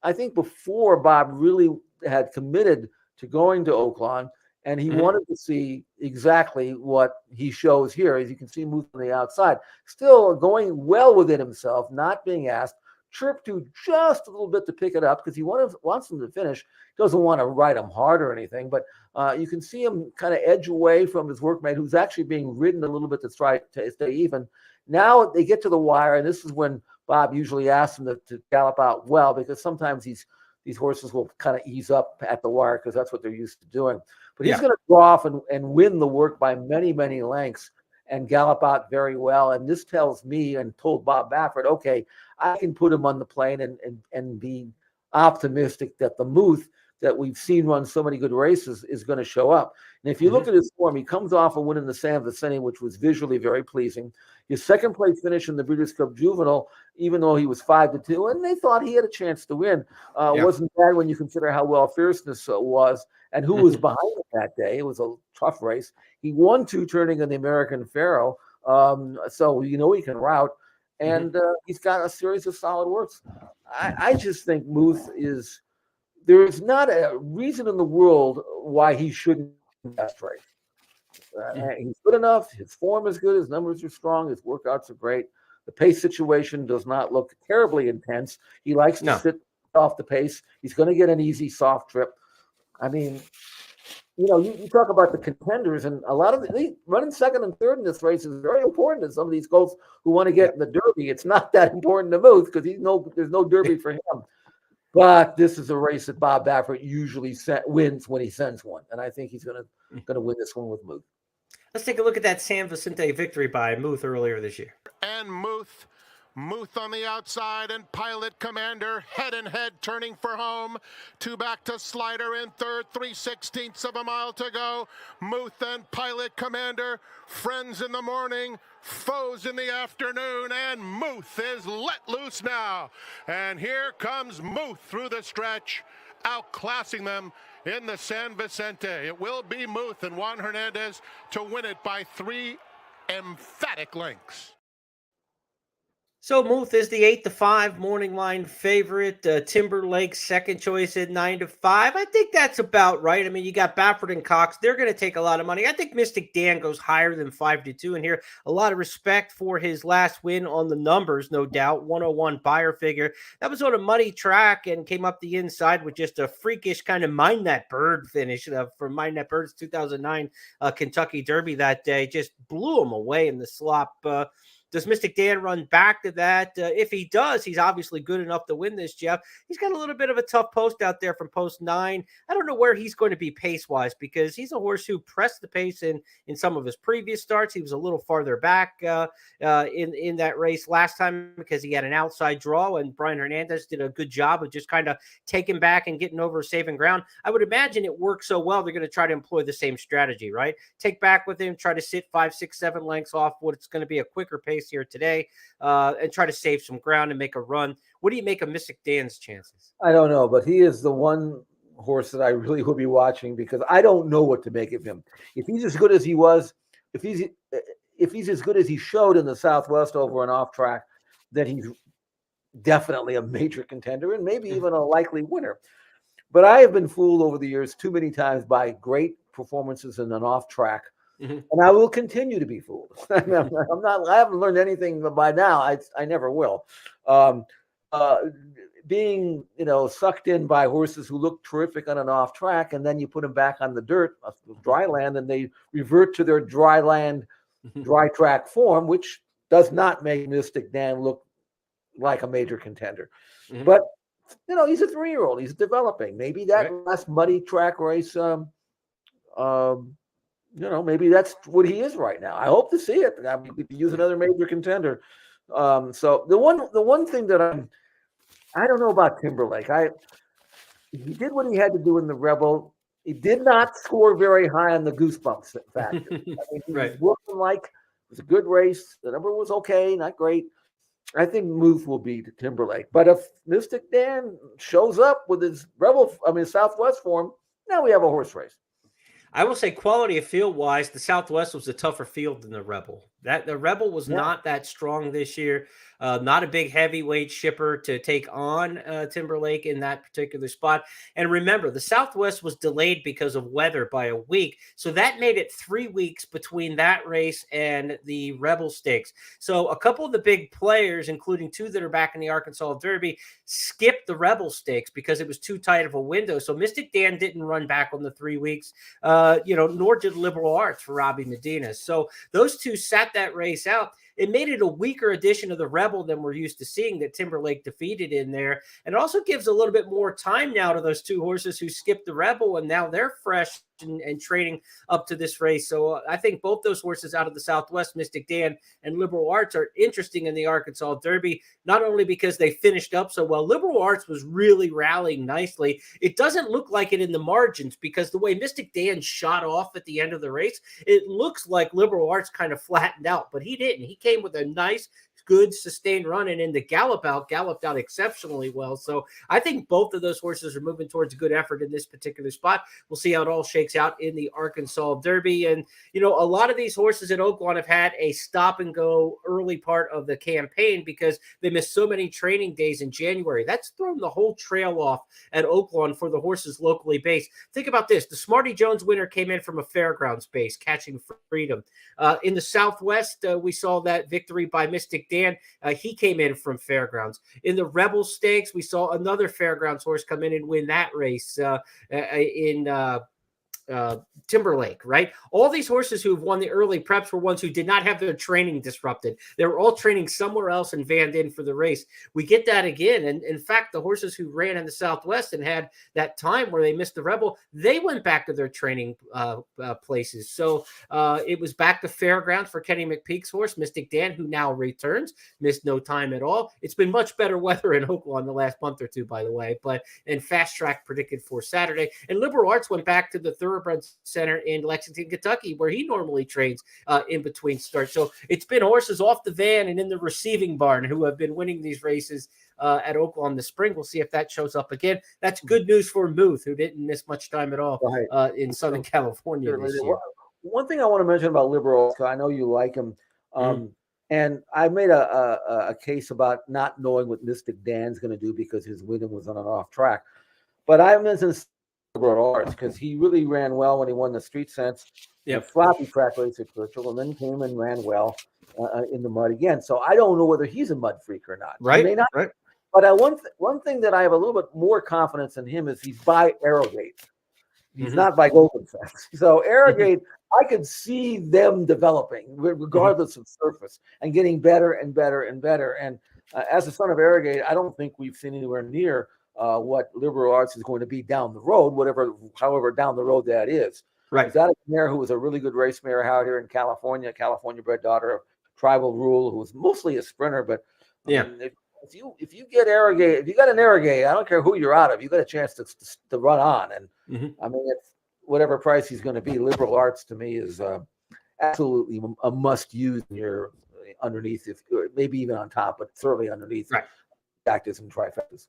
I think, before Bob really had committed to going to Oaklawn, and he wanted to see exactly what he shows here. As you can see, Muth on the outside, still going well within himself, not being asked. Chirp to just a little bit to pick it up because he wants him to finish. Doesn't want to ride him hard or anything, but you can see him kind of edge away from his workmate, who's actually being ridden a little bit to try to stay even. Now they get to the wire, and this is when Bob usually asks him to gallop out well, because sometimes these horses will kind of ease up at the wire because that's what they're used to doing. But he's going to go off and win the work by many, many lengths and gallop out very well. And this tells me and told Bob Baffert, okay, I can put him on the plane and be optimistic that the Muth that we've seen run so many good races is going to show up. And if you look at his form, he comes off a win in the San Vicente, which was visually very pleasing. His second place finish in the Breeders' Cup Juvenile, even though he was 5-2, and they thought he had a chance to win, wasn't bad when you consider how well Fierceness was and who was behind him that day. It was a tough race. He won 2 turning in the American Pharaoh, so he can route. And he's got a series of solid works. I just think Muth is – there's not a reason in the world why he shouldn't be best race. He's good enough. His form is good. His numbers are strong. His workouts are great. The pace situation does not look terribly intense. He likes to sit off the pace. He's going to get an easy, soft trip. I mean, you talk about the contenders, and a lot of running second and third in this race is very important to some of these colts who want to get in the Derby. It's not that important to Muth because there's no Derby for him. But this is a race that Bob Baffert usually wins when he sends one, and I think he's going to win this one with Muth. Let's take a look at that San Vicente victory by Muth earlier this year. And Muth on the outside, and Pilot Commander head and head turning for home. 2 back to Slider in third, 3/16 of a mile to go. Muth and Pilot Commander, friends in the morning, foes in the afternoon, and Muth is let loose now. And here comes Muth through the stretch, outclassing them in the San Vicente. It will be Muth and Juan Hernandez to win it by 3 emphatic lengths. So Muth is the 8-5 morning line favorite. Timberlake second choice at 9-5. I think that's about right. I mean, you got Baffert and Cox. They're going to take a lot of money. I think Mystic Dan goes higher than 5-2 in here. A lot of respect for his last win on the numbers, no doubt. 101 buyer figure. That was on a muddy track and came up the inside with just a freakish kind of Mind That Bird finish from Mind That Bird's 2009 Kentucky Derby that day. Just blew him away in the slop. Does Mystic Dan run back to that? If he does, he's obviously good enough to win this, Jeff. He's got a little bit of a tough post out there from post 9. I don't know where he's going to be pace-wise because he's a horse who pressed the pace in some of his previous starts. He was a little farther back in that race last time because he had an outside draw, and Brian Hernandez did a good job of just kind of taking back and getting over saving ground. I would imagine it worked so well, they're going to try to employ the same strategy, right? Take back with him, try to sit 5, 6, 7 lengths off what's going to be a quicker pace here today, and try to save some ground and make a run. What do you make of Mystic Dan's chances? I don't know, but he is the one horse that I really will be watching because I don't know what to make of him. If he's as good as he was, if he's as good as he showed in the Southwest over and off track, then he's definitely a major contender and maybe even a likely winner. But I have been fooled over the years too many times by great performances in an off track. And I will continue to be fooled. I haven't learned anything by now. I never will. Being, sucked in by horses who look terrific on an off track, and then you put them back on the dirt, dry land, and they revert to their dry land, dry track form, which does not make Mystic Dan look like a major contender. But, he's a 3-year-old. He's developing. Maybe that last muddy track race, maybe that's what he is right now. I hope to see it. I mean, we could use another major contender. So the one thing that I don't know about Timberlake. He did what he had to do in the Rebel. He did not score very high on the goosebumps factor. I mean, he was working it was a good race. The number was okay, not great. I think Muth will beat Timberlake. But if Mystic Dan shows up with his Southwest form, now we have a horse race. I will say quality of field wise, the Southwest was a tougher field than the Rebel. The Rebel was not that strong this year. Not a big heavyweight shipper to take on Timberlake in that particular spot. And remember, the Southwest was delayed because of weather by a week. So that made it 3 weeks between that race and the Rebel Stakes. So a couple of the big players, including 2 that are back in the Arkansas Derby, skipped the Rebel Stakes because it was too tight of a window. So Mystic Dan didn't run back on the 3 weeks, nor did Liberal Arts for Robbie Medina. So those 2 sat that race out. it made it a weaker edition of the Rebel than we're used to seeing that Timberlake defeated in there. And it also gives a little bit more time now to those two horses who skipped the Rebel, and now they're fresh and training up to this race. So I think both those horses out of the Southwest, Mystic Dan and Liberal Arts, are interesting in the Arkansas Derby, not only because they finished up so well. Liberal Arts was really rallying nicely. It doesn't look like it in the margins because the way Mystic Dan shot off at the end of the race, it looks like Liberal Arts kind of flattened out, but he didn't. He came with a nice, good sustained run, and in the galloped out exceptionally well. So I think both of those horses are moving towards a good effort in this particular spot. We'll see how it all shakes out in the Arkansas Derby. And, you know, a lot of these horses at Oaklawn have had a stop and go early part of the campaign because they missed so many training days in January. That's thrown the whole trail off at Oaklawn for the horses locally based. Think about this. The Smarty Jones winner came in from a fairgrounds base, Catching Freedom. In the Southwest, we saw that victory by Mystic Dan. He came in from fairgrounds. In the Rebel Stakes, we saw another fairgrounds horse come in and win that race in Timberlake, right? All these horses who've won the early preps were ones who did not have their training disrupted. They were all training somewhere else and vanned in for the race. We get that again. And in fact, the horses who ran in the Southwest and had that time where they missed the Rebel, they went back to their training places. So it was back to fairgrounds for Kenny McPeak's horse, Mystic Dan, who now returns, missed no time at all. It's been much better weather in Oaklawn the last month or two, by the way, and Fast Track predicted for Saturday. And Liberal Arts went back to the Thoroughbred Center in Lexington, Kentucky, where he normally trains in between starts. So it's been horses off the van and in the receiving barn who have been winning these races at Oaklawn this spring. We'll see if that shows up again. That's good news for Muth, who didn't miss much time at all in Southern California this year. One thing I want to mention about Liberal, because I know you like him, and I made a case about not knowing what Mystic Dan's going to do because his winning was on an off track. But I mentioned Liberal Arts because he really ran well when he won the Street Sense, floppy track race at Churchill, and then came and ran well in the mud again. So I don't know whether he's a mud freak or not. Right. He may not. Right. But one thing that I have a little bit more confidence in him is he's by Arrogate. He's not by Golden Fence. So Arrogate, I could see them developing regardless of surface and getting better and better and better. And as a son of Arrogate, I don't think we've seen anywhere near what Liberal Arts is going to be down the road, however down the road that is. Right. He's got a mare who was a really good race mare out here in California, California-bred daughter of Tribal Rule, who was mostly a sprinter. But if you get Arrogate, if you got an Arrogate, I don't care who you're out of, you got a chance to run on. And I mean, it's whatever price he's going to be. Liberal Arts to me is absolutely a must use in your underneath, maybe even on top, but certainly underneath actors and trifectas.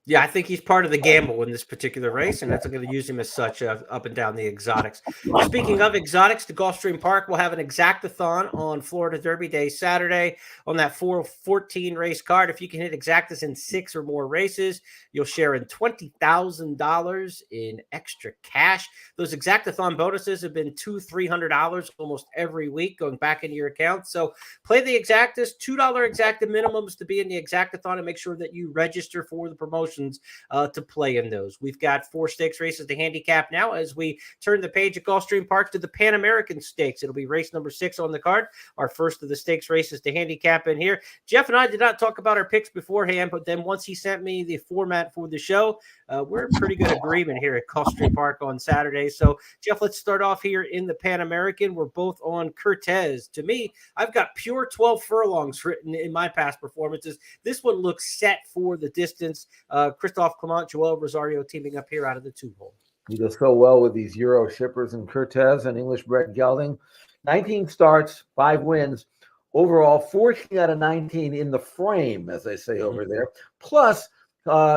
Yeah, I think he's part of the gamble in this particular race, and that's going to use him as such up and down the exotics. Speaking of exotics, the Gulfstream Park will have an exactathon on Florida Derby Day Saturday on that 414 race card. If you can hit exactas in 6 or more races, you'll share in $20,000 in extra cash. Those exactathon bonuses have been $200-$300 almost every week going back into your account. So play the exactas, $2 exacta minimums to be in the exactathon, and make sure that you register for the promotion to play in those. We've got 4 stakes races to handicap now as we turn the page at Gulfstream Park to the Pan American Stakes. It'll be race number 6 on the card, our first of the stakes races to handicap in here. Jeff and I did not talk about our picks beforehand, but then once he sent me the format for the show, we're in pretty good agreement here at Gulfstream Park on Saturday. So, Jeff, let's start off here in the Pan American. We're both on Cortez. To me, I've got pure 12 furlongs written in my past performances. This one looks set for the distance. Christophe Clement, Joel Rosario teaming up here out of the 2-hole. He does so well with these Euro shippers and Cortez and English-bred gelding. 19 starts, 5 wins. Overall, 14 out of 19 in the frame, as they say over there. Plus,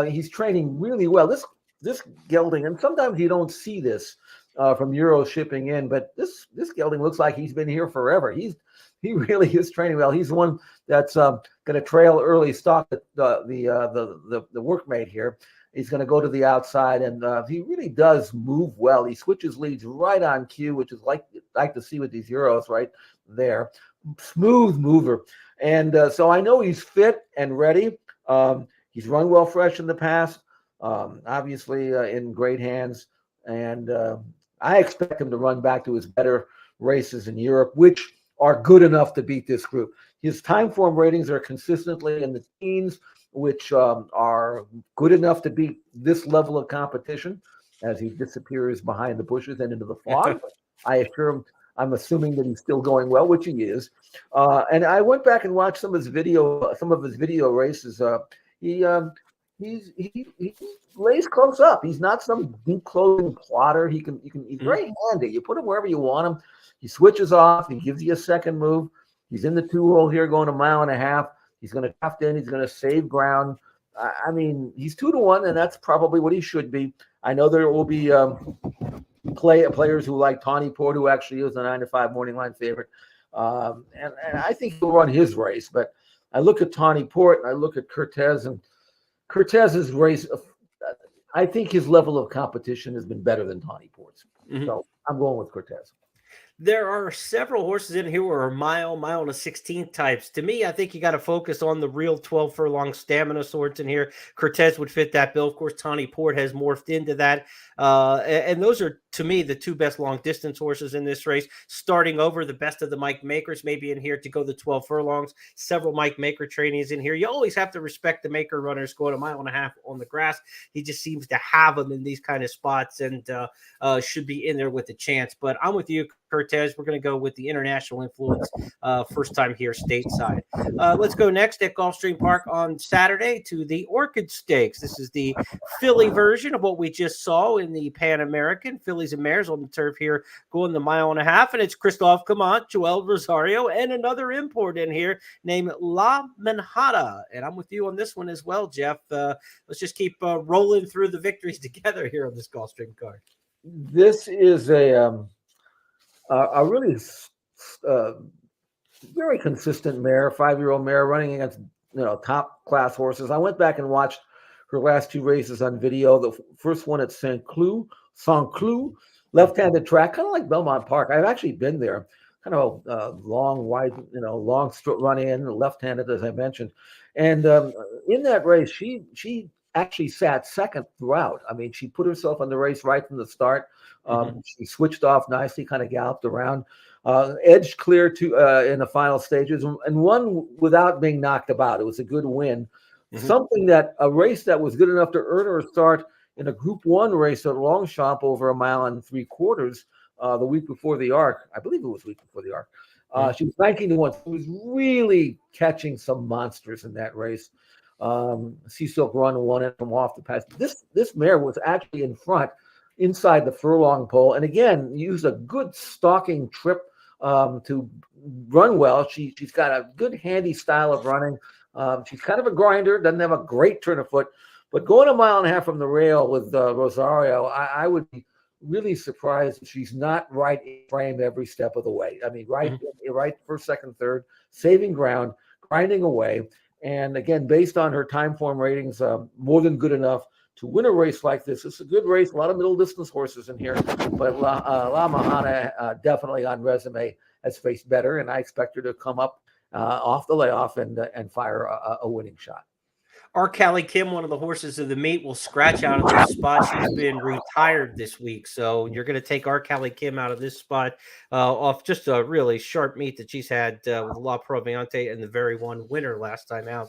he's training really well. This gelding, and sometimes you don't see this from Euro shipping in, but this gelding looks like he's been here forever. He really is training well. He's the one that's going to trail early stock the workmate here. He's going to go to the outside, and he really does move well. He switches leads right on cue, which is like to see with these Euros right there. Smooth mover. And so I know he's fit and ready. He's run well fresh in the past, obviously in great hands. And I expect him to run back to his better races in Europe, which are good enough to beat this group. His time form ratings are consistently in the teens, which are good enough to beat this level of competition as he disappears behind the bushes and into the fog. I assure him, I'm assuming that he's still going well, which he is. And I went back and watched some of his video races. He lays close up. He's not some deep closing plotter. He's very handy. You put him wherever you want him. He switches off. He gives you a second move. He's in the 2-hole here, going 1.5 miles. He's going to draft in. He's going to save ground. I mean, he's 2-1, and that's probably what he should be. I know there will be players who like Tawny Port, who actually is a 9-5 morning line favorite, and I think he'll run his race. But I look at Tawny Port and I look at Cortez, and Cortez's race, I think his level of competition has been better than Tawny Port's. So I'm going with Cortez. There are several horses in here who are mile and a 16th types. To me, I think you got to focus on the real 12 furlong stamina sorts in here. Cortez would fit that bill. Of course, Tawny Port has morphed into that. And those are, to me, the two best long distance horses in this race. Starting over, the best of the Mike Makers maybe in here to go the 12 furlongs. Several Mike Maker trainees in here. You always have to respect the Maker runners going 1.5 miles on the grass. He just seems to have them in these kind of spots and should be in there with a chance. But I'm with you, Cortez. We're going to go with the international influence first time here stateside. Let's go next at Gulfstream Park on Saturday to the Orchid Stakes. This is the Philly version of what we just saw in the Pan American. Fillies and mares on the turf here going 1.5 miles, and it's Christophe Camont, Joel Rosario, and another import in here named La Manhada. And I'm with you on this one as well, Jeff. Let's just keep rolling through the victories together here on this Gulfstream card. This is a really very consistent mare, 5-year-old mare running against top class horses. I went back and watched her last 2 races on video. The first one at Saint Cloud, left-handed track, kind of like Belmont Park. I've actually been there. Kind of a long, wide, long run in, left-handed, as I mentioned. And in that race, she actually sat second throughout. I mean, she put herself on the race right from the start. She switched off nicely, kind of galloped around, edged clear to in the final stages, and won without being knocked about. It was a good win. A race that was good enough to earn her a start in a Group 1 race at Longchamp over 1.75 miles the week before the Arc. I believe it was the week before the Arc. She was 19-1. She was really catching some monsters in that race. Sea Silk Run won it from off the pass. This mare was actually in front inside the furlong pole, and again used a good stalking trip to run well. She's got a good handy style of running. She's kind of a grinder, doesn't have a great turn of foot, but going 1.5 miles from the rail with Rosario, I would be really surprised if she's not right in frame every step of the way. I mean, right first, second, third, saving ground, grinding away. And again, based on her time form ratings, more than good enough to win a race like this. It's a good race, a lot of middle distance horses in here, but La Manhada definitely on resume has faced better, and I expect her to come up off the layoff and fire a winning shot. Our Callie Kim, one of the horses of the meet, will scratch out of this spot. She's been retired this week, so you're going to take our Callie Kim out of this spot off just a really sharp meet that she's had with La Proviante and the very one winner last time out.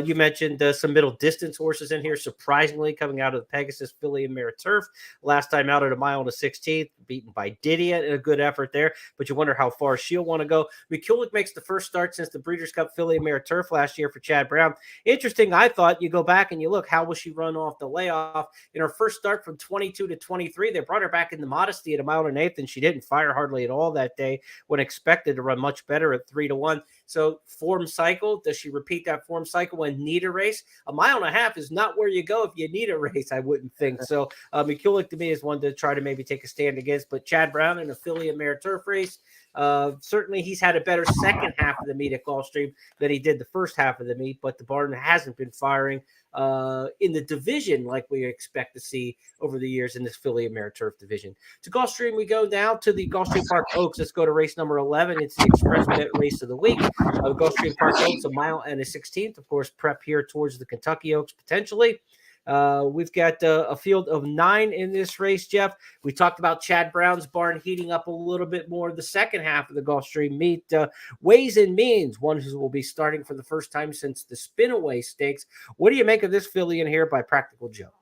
You mentioned some middle distance horses in here, surprisingly coming out of the Pegasus Filly and Mare Turf. Last time out at 1 mile and a 16th, beaten by Didier in a good effort there, but you wonder how far she'll want to go. McCulloch makes the first start since the Breeders' Cup Filly and Mare Turf last year for Chad Brown. Interesting, I thought you go back and you look, how will she run off the layoff? In her first start from 22 to 23, they brought her back in the modesty at 1 mile and 1/8, and she didn't fire hardly at all that day when expected to run much better at 3-1. So form cycle, does she repeat that form cycle and need a race? 1.5 miles is not where you go if you need a race, I wouldn't think. So McCulloch to me is one to try to maybe take a stand against, but Chad Brown in a Filly and Mare Turf race, certainly he's had a better second half of the meet at Gulfstream than he did the first half of the meet, but the barn hasn't been firing in the division like we expect to see over the years in this Filly and Mare Turf division. To Gulfstream, we go now to the Gulfstream Park Oaks. Let's go to race number 11. It's the Express Bet race of the week. Gulfstream Park Oaks, 1 mile and a 16th. Of course, prep here towards the Kentucky Oaks potentially. We've got a field of 9 in this race, Jeff. We talked about Chad Brown's barn heating up a little bit more the second half of the Gulfstream meet. Ways and Means, one who will be starting for the first time since the Spinaway Stakes. What do you make of this filly in here by Practical Joe?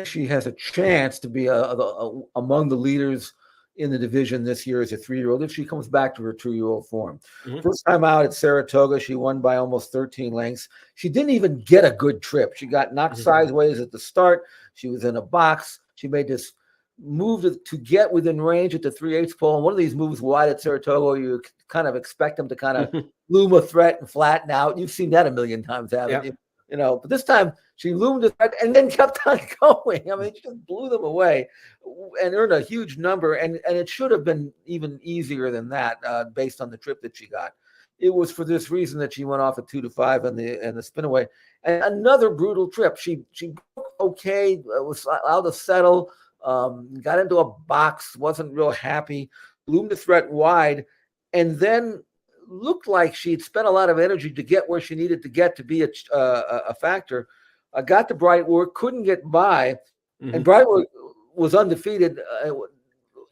She has a chance to be among the leaders in the division this year as a 3-year-old if she comes back to her 2-year-old form. Mm-hmm. First time out at Saratoga, she won by almost 13 lengths. She didn't even get a good trip. She got knocked sideways at the start. She was in a box. She made this move to get within range at the 3/8 pole. And one of these moves wide at Saratoga, you kind of expect them to kind of loom a threat and flatten out. You've seen that a million times, haven't you? You know, but this time she loomed and then kept on going. I mean, she just blew them away and earned a huge number. And it should have been even easier than that based on the trip that she got. It was for this reason that she went off at 2-5 and the Spinaway. And another brutal trip. She okay, was allowed to settle, got into a box, wasn't real happy, loomed the threat wide, and then looked like she'd spent a lot of energy to get where she needed to get to be a factor. Got to Brightwork, couldn't get by, and Brightwork was undefeated.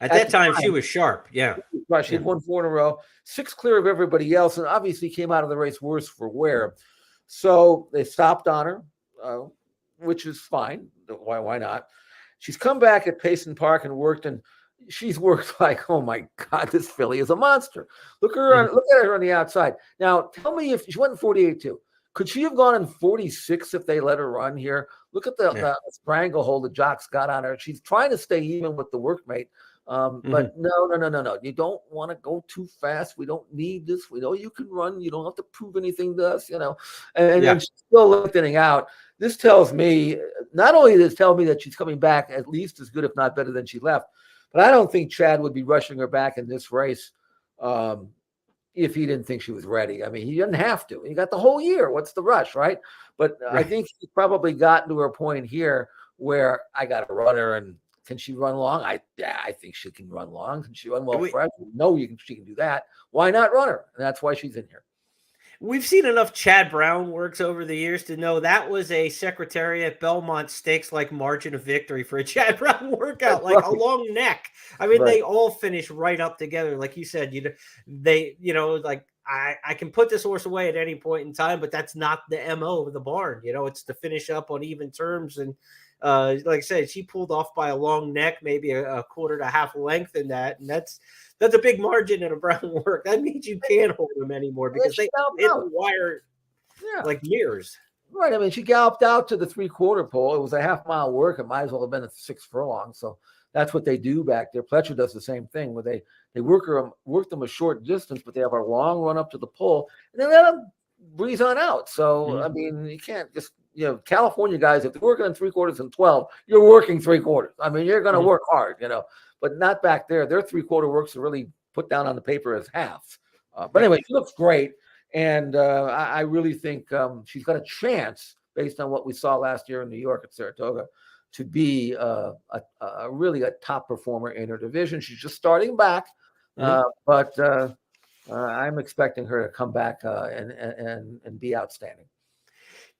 At that time, she was sharp. Yeah. Right. She had won 4 in a row, 6 clear of everybody else, and obviously came out of the race worse for wear. So they stopped on her, which is fine. Why not? She's come back at Payson Park and worked, and she's worked like, oh my God, this filly is a monster. Look at her on the outside. Now, tell me if she went in 48-2. Could she have gone in 46 if they let her run here? Look at the stranglehold the jocks got on her. She's trying to stay even with the workmate. But no. You don't want to go too fast. We don't need this. We know you can run. You don't have to prove anything to us, you know. And she's still lifting out. This tells me, not only does it tell me that she's coming back at least as good, if not better than she left, but I don't think Chad would be rushing her back in this race if he didn't think she was ready. I mean, he didn't have to. He got the whole year. What's the rush, right? But I think he's probably gotten to her point here where I got to run her, and can she run long? I think she can run long. Can she run well fresh? No, she can do that. Why not run her? And that's why she's in here. We've seen enough Chad Brown works over the years to know that was a Secretariat Belmont Stakes-like margin of victory for a Chad Brown workout, like a long neck. I mean, they all finish right up together. Like you said, like I can put this horse away at any point in time, but that's not the MO of the barn. You know, it's to finish up on even terms. And like I said, she pulled off by a long neck, maybe a quarter to half length in that. And that's a big margin in a Brown work. That means you can't hold them anymore because they hit the wire like mirrors. Right. I mean, she galloped out to the 3/4 pole. It was a half-mile work. It might as well have been a 6 furlong. So that's what they do back there. Pletcher does the same thing where they work them a short distance, but they have a long run up to the pole, and then let them breeze on out. So, I mean, you can't just, California guys, if they're working in 3/4 and 12, you're working 3/4. I mean, you're going to work hard, but not back there. Their 3/4 works are really put down on the paper as half. But anyway, she looks great. And I really think she's got a chance, based on what we saw last year in New York at Saratoga, to be really a top performer in her division. She's just starting back, but I'm expecting her to come back and be outstanding.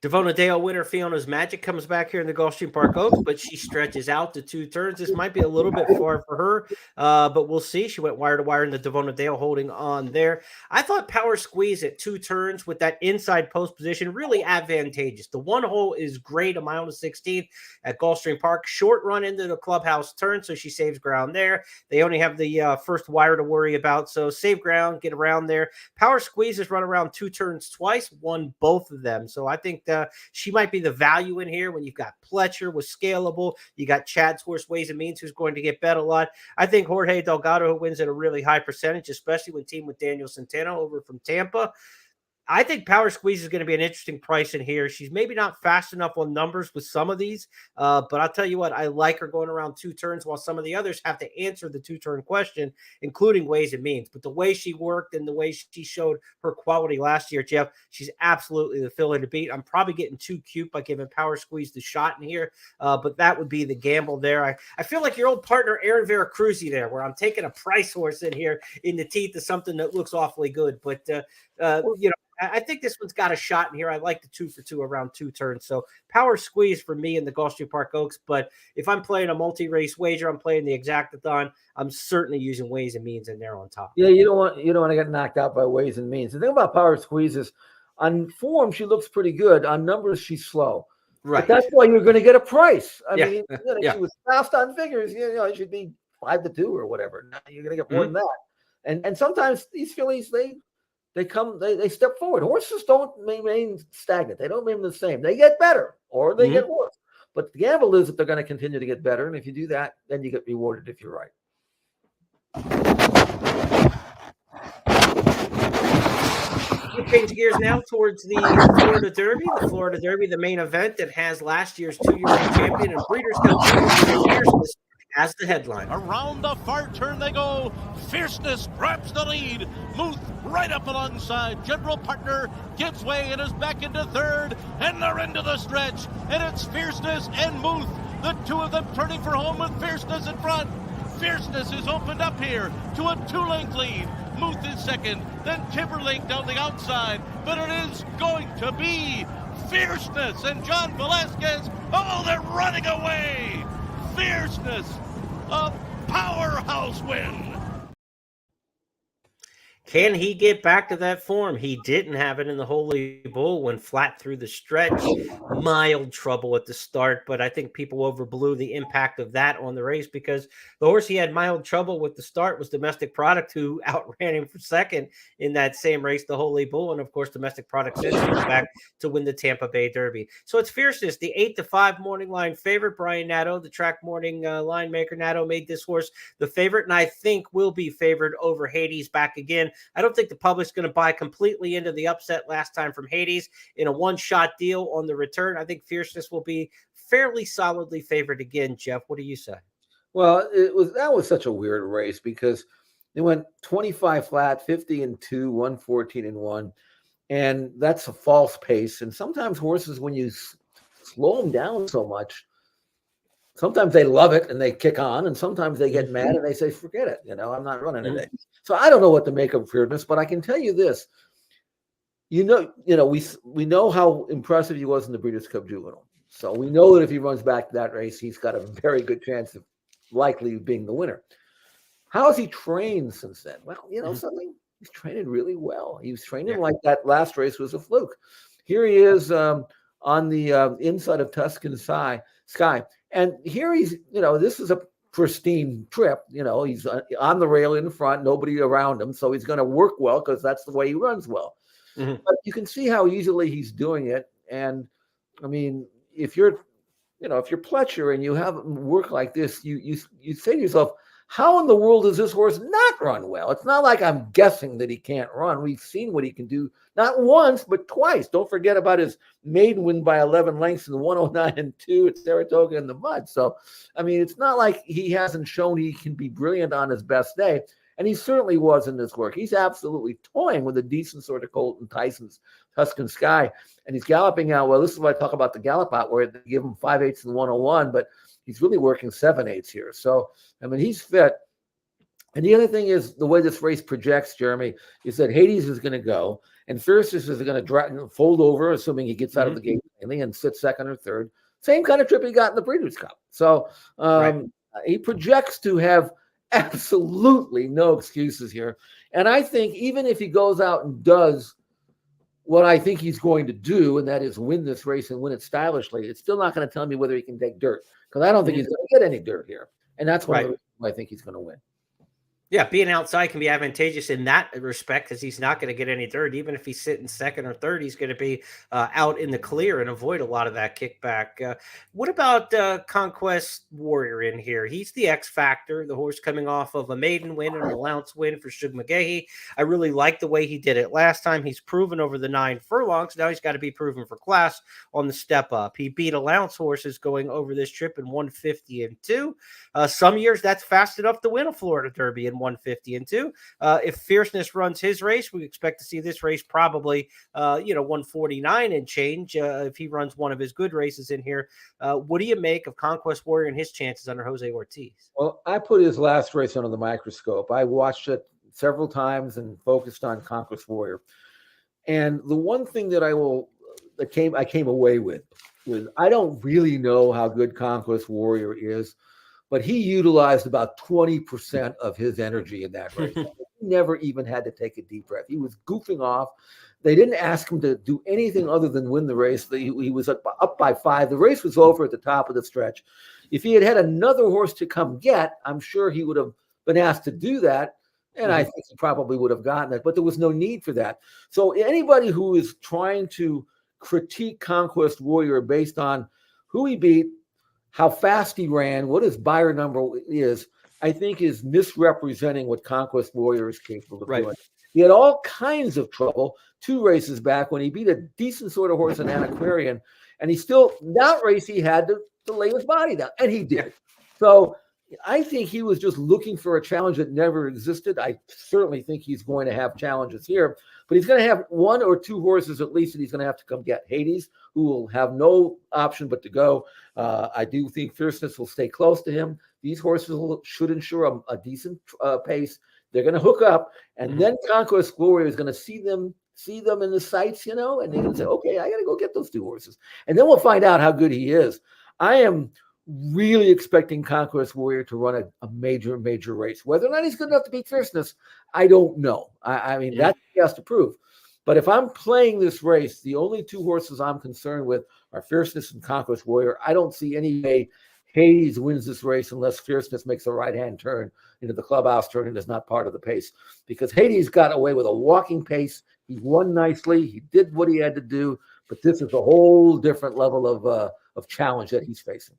Devona Dale winner Fiona's Magic comes back here in the Gulfstream Park Oaks, but she stretches out to 2 turns. This might be a little bit far for her, but we'll see. She went wire to wire in the Devona Dale holding on there. I thought Power Squeeze at 2 turns with that inside post position really advantageous. The 1 hole is great, 1.16 at Gulfstream Park. Short run into the clubhouse turn, so she saves ground there. They only have the first wire to worry about, so save ground, get around there. Power Squeeze has run around 2 turns twice, won both of them. So I think she might be the value in here when you've got Pletcher with Scalable. You got Chad's horse Ways and Means, who's going to get bet a lot. I think Jorge Delgado wins at a really high percentage, especially when teamed with Daniel Centeno over from Tampa. I think Power Squeeze is going to be an interesting price in here. She's maybe not fast enough on numbers with some of these, but I'll tell you what, I like her going around 2 turns while some of the others have to answer the 2-turn question, including Ways and Means. But the way she worked and the way she showed her quality last year, Jeff, she's absolutely the filly to beat. I'm probably getting too cute by giving Power Squeeze the shot in here, but that would be the gamble there. I feel like your old partner, Aaron Veracruzzi there, where I'm taking a price horse in here in the teeth of something that looks awfully good. But You know, I think this one's got a shot in here. I like the 2 for 2 around 2 turns. So power squeeze for me in the Gulfstream Park Oaks. But if I'm playing a multi-race wager, I'm playing the exactathon, I'm certainly using ways and means in there on top. Yeah, you don't want to get knocked out by ways and means. The thing about power squeeze is on form she looks pretty good. On numbers she's slow. Right. But that's why you're going to get a price. I Yeah. mean, Yeah. she was fast on figures. It should be 5 to 2 or whatever. Now you're going to get more than that. And sometimes these fillies they step forward. Horses don't remain stagnant. They don't remain the same. They get better or they get worse. But the gamble is that they're going to continue to get better. And if you do that, then you get rewarded if you're right. We'll change gears now towards the Florida Derby. The Florida Derby, the main event that has last year's 2-year-old champion and Breeders' Cup champion as the headline. Around the far turn they go. Fierceness grabs the lead. Muth right up alongside. General Partner gives way and is back into third. And they're into the stretch. And it's Fierceness and Muth. The two of them turning for home with Fierceness in front. Fierceness is opened up here to a 2-length lead. Muth is second, then Timberlake down the outside, but it is going to be Fierceness and John Velasquez. Oh, they're running away. Fierceness, a powerhouse win. Can he get back to that form? He didn't have it in the Holy Bull when flat through the stretch. Mild trouble at the start, but I think people overblew the impact of that on the race because the horse he had mild trouble with the start was Domestic Product, who outran him for second in that same race, the Holy Bull. And of course, Domestic Product since comes back to win the Tampa Bay Derby. So it's Fierceness, the 8-5 morning line favorite. Brian Nadeau, the track morning line maker, Nadeau made this horse the favorite, and I think will be favored over Hades back again. I don't think the public's going to buy completely into the upset last time from Hades in a one-shot deal on the return. I think Fierceness will be fairly solidly favored again. Jeff, what do you say? Well, that was such a weird race because they went 25 flat, 50-2, 114-1, and that's a false pace. And sometimes horses, when you slow them down so much, sometimes they love it and they kick on, and sometimes they get mad and they say, forget it. I'm not running today. So I don't know what to make of Fierceness, but I can tell you this. We know how impressive he was in the Breeders' Cup Juvenile. So we know that if he runs back to that race, he's got a very good chance of likely being the winner. How has he trained since then? Well, something, he's training really well. He was training like that last race was a fluke. Here he is on the inside of Tuscan Sky. And here he's, this is a pristine trip. He's on the rail in front, nobody around him. So he's going to work well because that's the way he runs well. But you can see how easily he's doing it. And I mean, if you're Pletcher and you have him work like this, you say to yourself, how in the world does this horse not run well? It's not like I'm guessing that he can't run. We've seen what he can do, not once, but twice. Don't forget about his maiden win by 11 lengths in the 109-2 at Saratoga in the mud. So, I mean, it's not like he hasn't shown he can be brilliant on his best day. And he certainly was in this work. He's absolutely toying with a decent sort of Colton Tyson's Tuscan Sky. And he's galloping out. Well, this is what I talk about the gallop out, where they give him 5/8 and 101, but he's really working 7/8 here. So, I mean, he's fit. And the other thing is the way this race projects, Jeremy, is that Hades is going to go, and Fierceness is going to fold over, assuming he gets out of the gate and sit second or third. Same kind of trip he got in the Breeders' Cup. So he projects to have absolutely no excuses here. And I think even if he goes out and does what I think he's going to do, and that is win this race and win it stylishly, it's still not going to tell me whether he can take dirt, because I don't think he's going to get any dirt here. And that's why I think he's going to win. Yeah, being outside can be advantageous in that respect because he's not going to get any dirt. Even if he's sitting second or third, he's going to be out in the clear and avoid a lot of that kickback. What about Conquest Warrior in here? He's the X factor, the horse coming off of a maiden win and an allowance win for Shug McGahee. I really like the way he did it last time. He's proven over the 9 furlongs. Now he's got to be proven for class on the step up. He beat allowance horses going over this trip in 150-2. Some years that's fast enough to win a Florida Derby in 150-2. If Fierceness runs his race, we expect to see this race probably 149 and change if he runs one of his good races in here. What do you make of Conquest Warrior and his chances under Jose Ortiz? Well, I put his last race under the microscope. I watched it several times and focused on Conquest Warrior. And the one thing that I came away with was I don't really know how good Conquest Warrior is, but he utilized about 20% of his energy in that race. He never even had to take a deep breath. He was goofing off. They didn't ask him to do anything other than win the race. He was up by 5. The race was over at the top of the stretch. If he had had another horse to come get, I'm sure he would have been asked to do that. And I think he probably would have gotten it, but there was no need for that. So anybody who is trying to critique Conquest Warrior based on who he beat, how fast he ran, what his buyer number is, I think is misrepresenting what Conquest Warrior is capable of doing. He had all kinds of trouble 2 races back when he beat a decent sort of horse in Antiquarian, and that race he had to lay his body down, and he did. So I think he was just looking for a challenge that never existed. I certainly think he's going to have challenges here, but he's going to have 1 or 2 horses at least that he's going to have to come get. Hades, who will have no option but to go. I do think Fierceness will stay close to him. These horses should ensure a decent pace. They're going to hook up, and then Conquest Warrior is going to see them in the sights, and they're going to say, okay, I got to go get those 2 horses. And then we'll find out how good he is. I am really expecting Conquest Warrior to run a major race. Whether or not he's good enough to beat Fierceness, I don't know. I mean, that he has to prove. But if I'm playing this race, the only 2 horses I'm concerned with are Fierceness and Conquest Warrior. I don't see any way Hades wins this race unless Fierceness makes a right-hand turn into the clubhouse turn and is not part of the pace. Because Hades got away with a walking pace. He won nicely. He did what he had to do. But this is a whole different level of challenge that he's facing.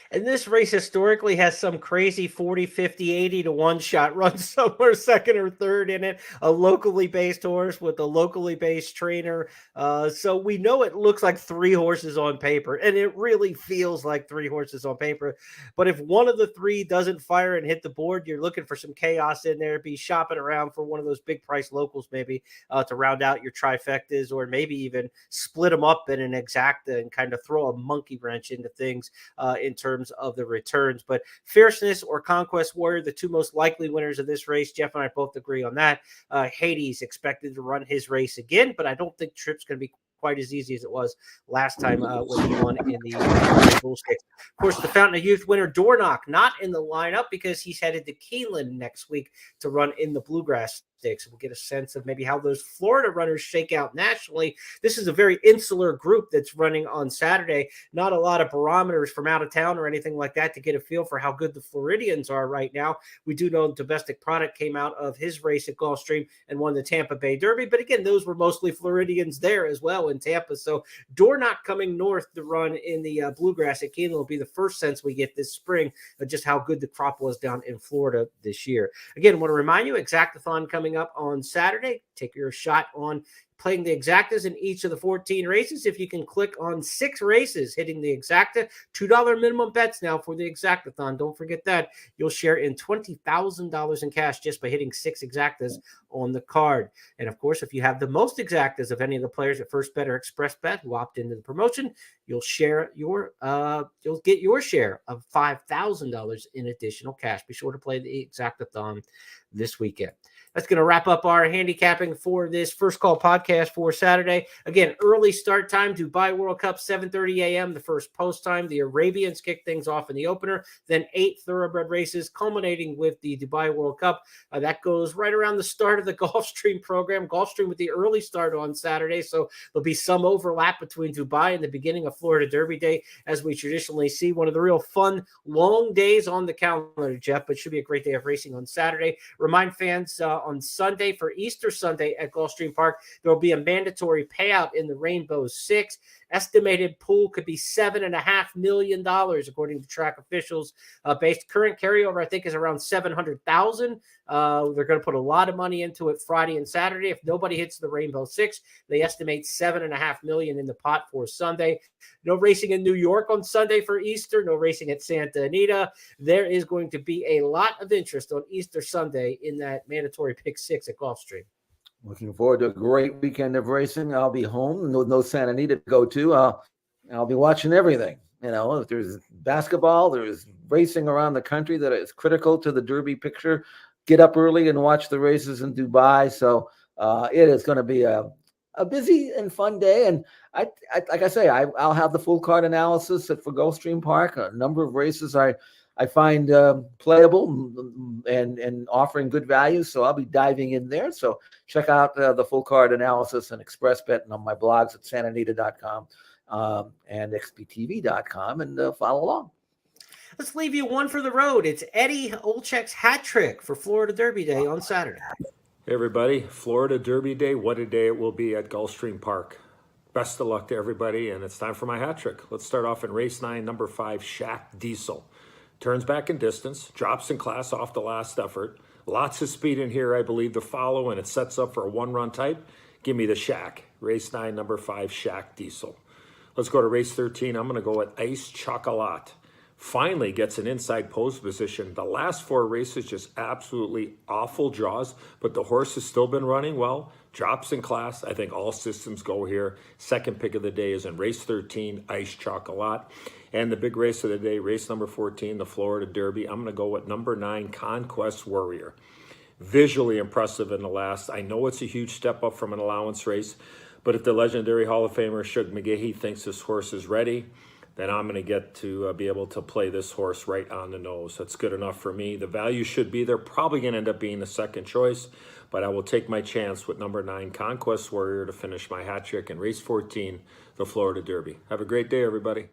And this race historically has some crazy 40, 50, 80 to 1 shot run somewhere second or third in it, a locally based horse with a locally based trainer. So we know it looks like 3 horses on paper, and it really feels like 3 horses on paper. But if one of the 3 doesn't fire and hit the board, you're looking for some chaos in there. Be shopping around for one of those big price locals maybe to round out your trifectas, or maybe even split them up in an exacta and kind of throw a monkey wrench into things in terms of the returns. But Fierceness or Conquest Warrior, the 2 most likely winners of this race. Jeff and I both agree on that. Hades expected to run his race again, but I don't think Trip's going to be quite as easy as it was last time when he won in the Bull Stakes. Of course, the Fountain of Youth winner, Dornoch, not in the lineup because he's headed to Keeneland next week to run in the Bluegrass Stakes. We'll get a sense of maybe how those Florida runners shake out nationally. This is a very insular group that's running on Saturday. Not a lot of barometers from out of town or anything like that to get a feel for how good the Floridians are right now. We do know Domestic Product came out of his race at Gulfstream and won the Tampa Bay Derby. But again, those were mostly Floridians there as well in Tampa. So Dornoch coming north to run in the Bluegrass at Keeneland will be the first sense we get this spring of just how good the crop was down in Florida this year. Again, I want to remind you, Exactathon coming up on Saturday. Take your shot on playing the exactas in each of the 14 races. If you can click on 6 races hitting the exacta, $2 minimum bets now for the Exactathon. Don't forget that. You'll share in $20,000 in cash just by hitting 6 exactas on the card. And of course, if you have the most exactas of any of the players at First Bet or Express Bet who opt into the promotion, you'll get your share of $5,000 in additional cash. Be sure to play the Exactathon this weekend. That's going to wrap up our handicapping for this First Call podcast for Saturday. Again, early start time, Dubai World Cup, 7:30 a.m., the first post time. The Arabians kick things off in the opener, then 8 thoroughbred races, culminating with the Dubai World Cup. That goes right around the start of the Gulfstream program. Gulfstream with the early start on Saturday, so there'll be some overlap between Dubai and the beginning of Florida Derby Day, as we traditionally see. One of the real fun, long days on the calendar, Jeff, but should be a great day of racing on Saturday. Remind fans on Sunday, for Easter Sunday at Gulfstream Park, there will be a mandatory payout in the Rainbow Six. Estimated pool could be $7.5 million, according to track officials. Based current carryover, I think, is around $700,000. They're going to put a lot of money into it Friday and Saturday. If nobody hits the Rainbow Six, they estimate $7.5 million in the pot for Sunday. No racing in New York on Sunday for Easter. No racing at Santa Anita. There is going to be a lot of interest on Easter Sunday in that mandatory pick 6 at Gulfstream. Looking forward to a great weekend of racing. I'll be home. No Santa Anita to go to. I'll be watching everything. If there's basketball, there's racing around the country that is critical to the Derby picture. Get up early and watch the races in Dubai. So it is going to be a a busy and fun day. And I like I say, I'll have the full card analysis for Gulfstream Park. A number of races I find playable and offering good value. So I'll be diving in there. So check out the full card analysis and express betting on my blogs at santanita.com and xptv.com, and follow along. Let's leave you one for the road. It's Eddie Olczyk's hat trick for Florida Derby Day on Saturday. Hey everybody, Florida Derby Day, what a day it will be at Gulfstream Park. Best of luck to everybody, and it's time for my hat trick. Let's start off in race 9, number 5, Shack Diesel. Turns back in distance, drops in class off the last effort. Lots of speed in here, I believe, to follow, and it sets up for a one-run type. Give me the Shack. Race 9, number 5, Shack Diesel. Let's go to race 13. I'm going to go with Ice Chocolat. Finally gets an inside pose position. The last 4 races, just absolutely awful draws, but the horse has still been running well. Drops in class. I think all systems go here. Second pick of the day is in race 13, Ice Chocolat. And the big race of the day, race number 14, the Florida Derby. I'm going to go with number 9, Conquest Warrior. Visually impressive in the last. I know it's a huge step up from an allowance race, but if the legendary Hall of Famer Shug McGahee thinks this horse is ready, then I'm going to get to be able to play this horse right on the nose. That's good enough for me. The value should be there. Probably going to end up being the second choice, but I will take my chance with number 9, Conquest Warrior, to finish my hat trick in race 14, the Florida Derby. Have a great day, everybody.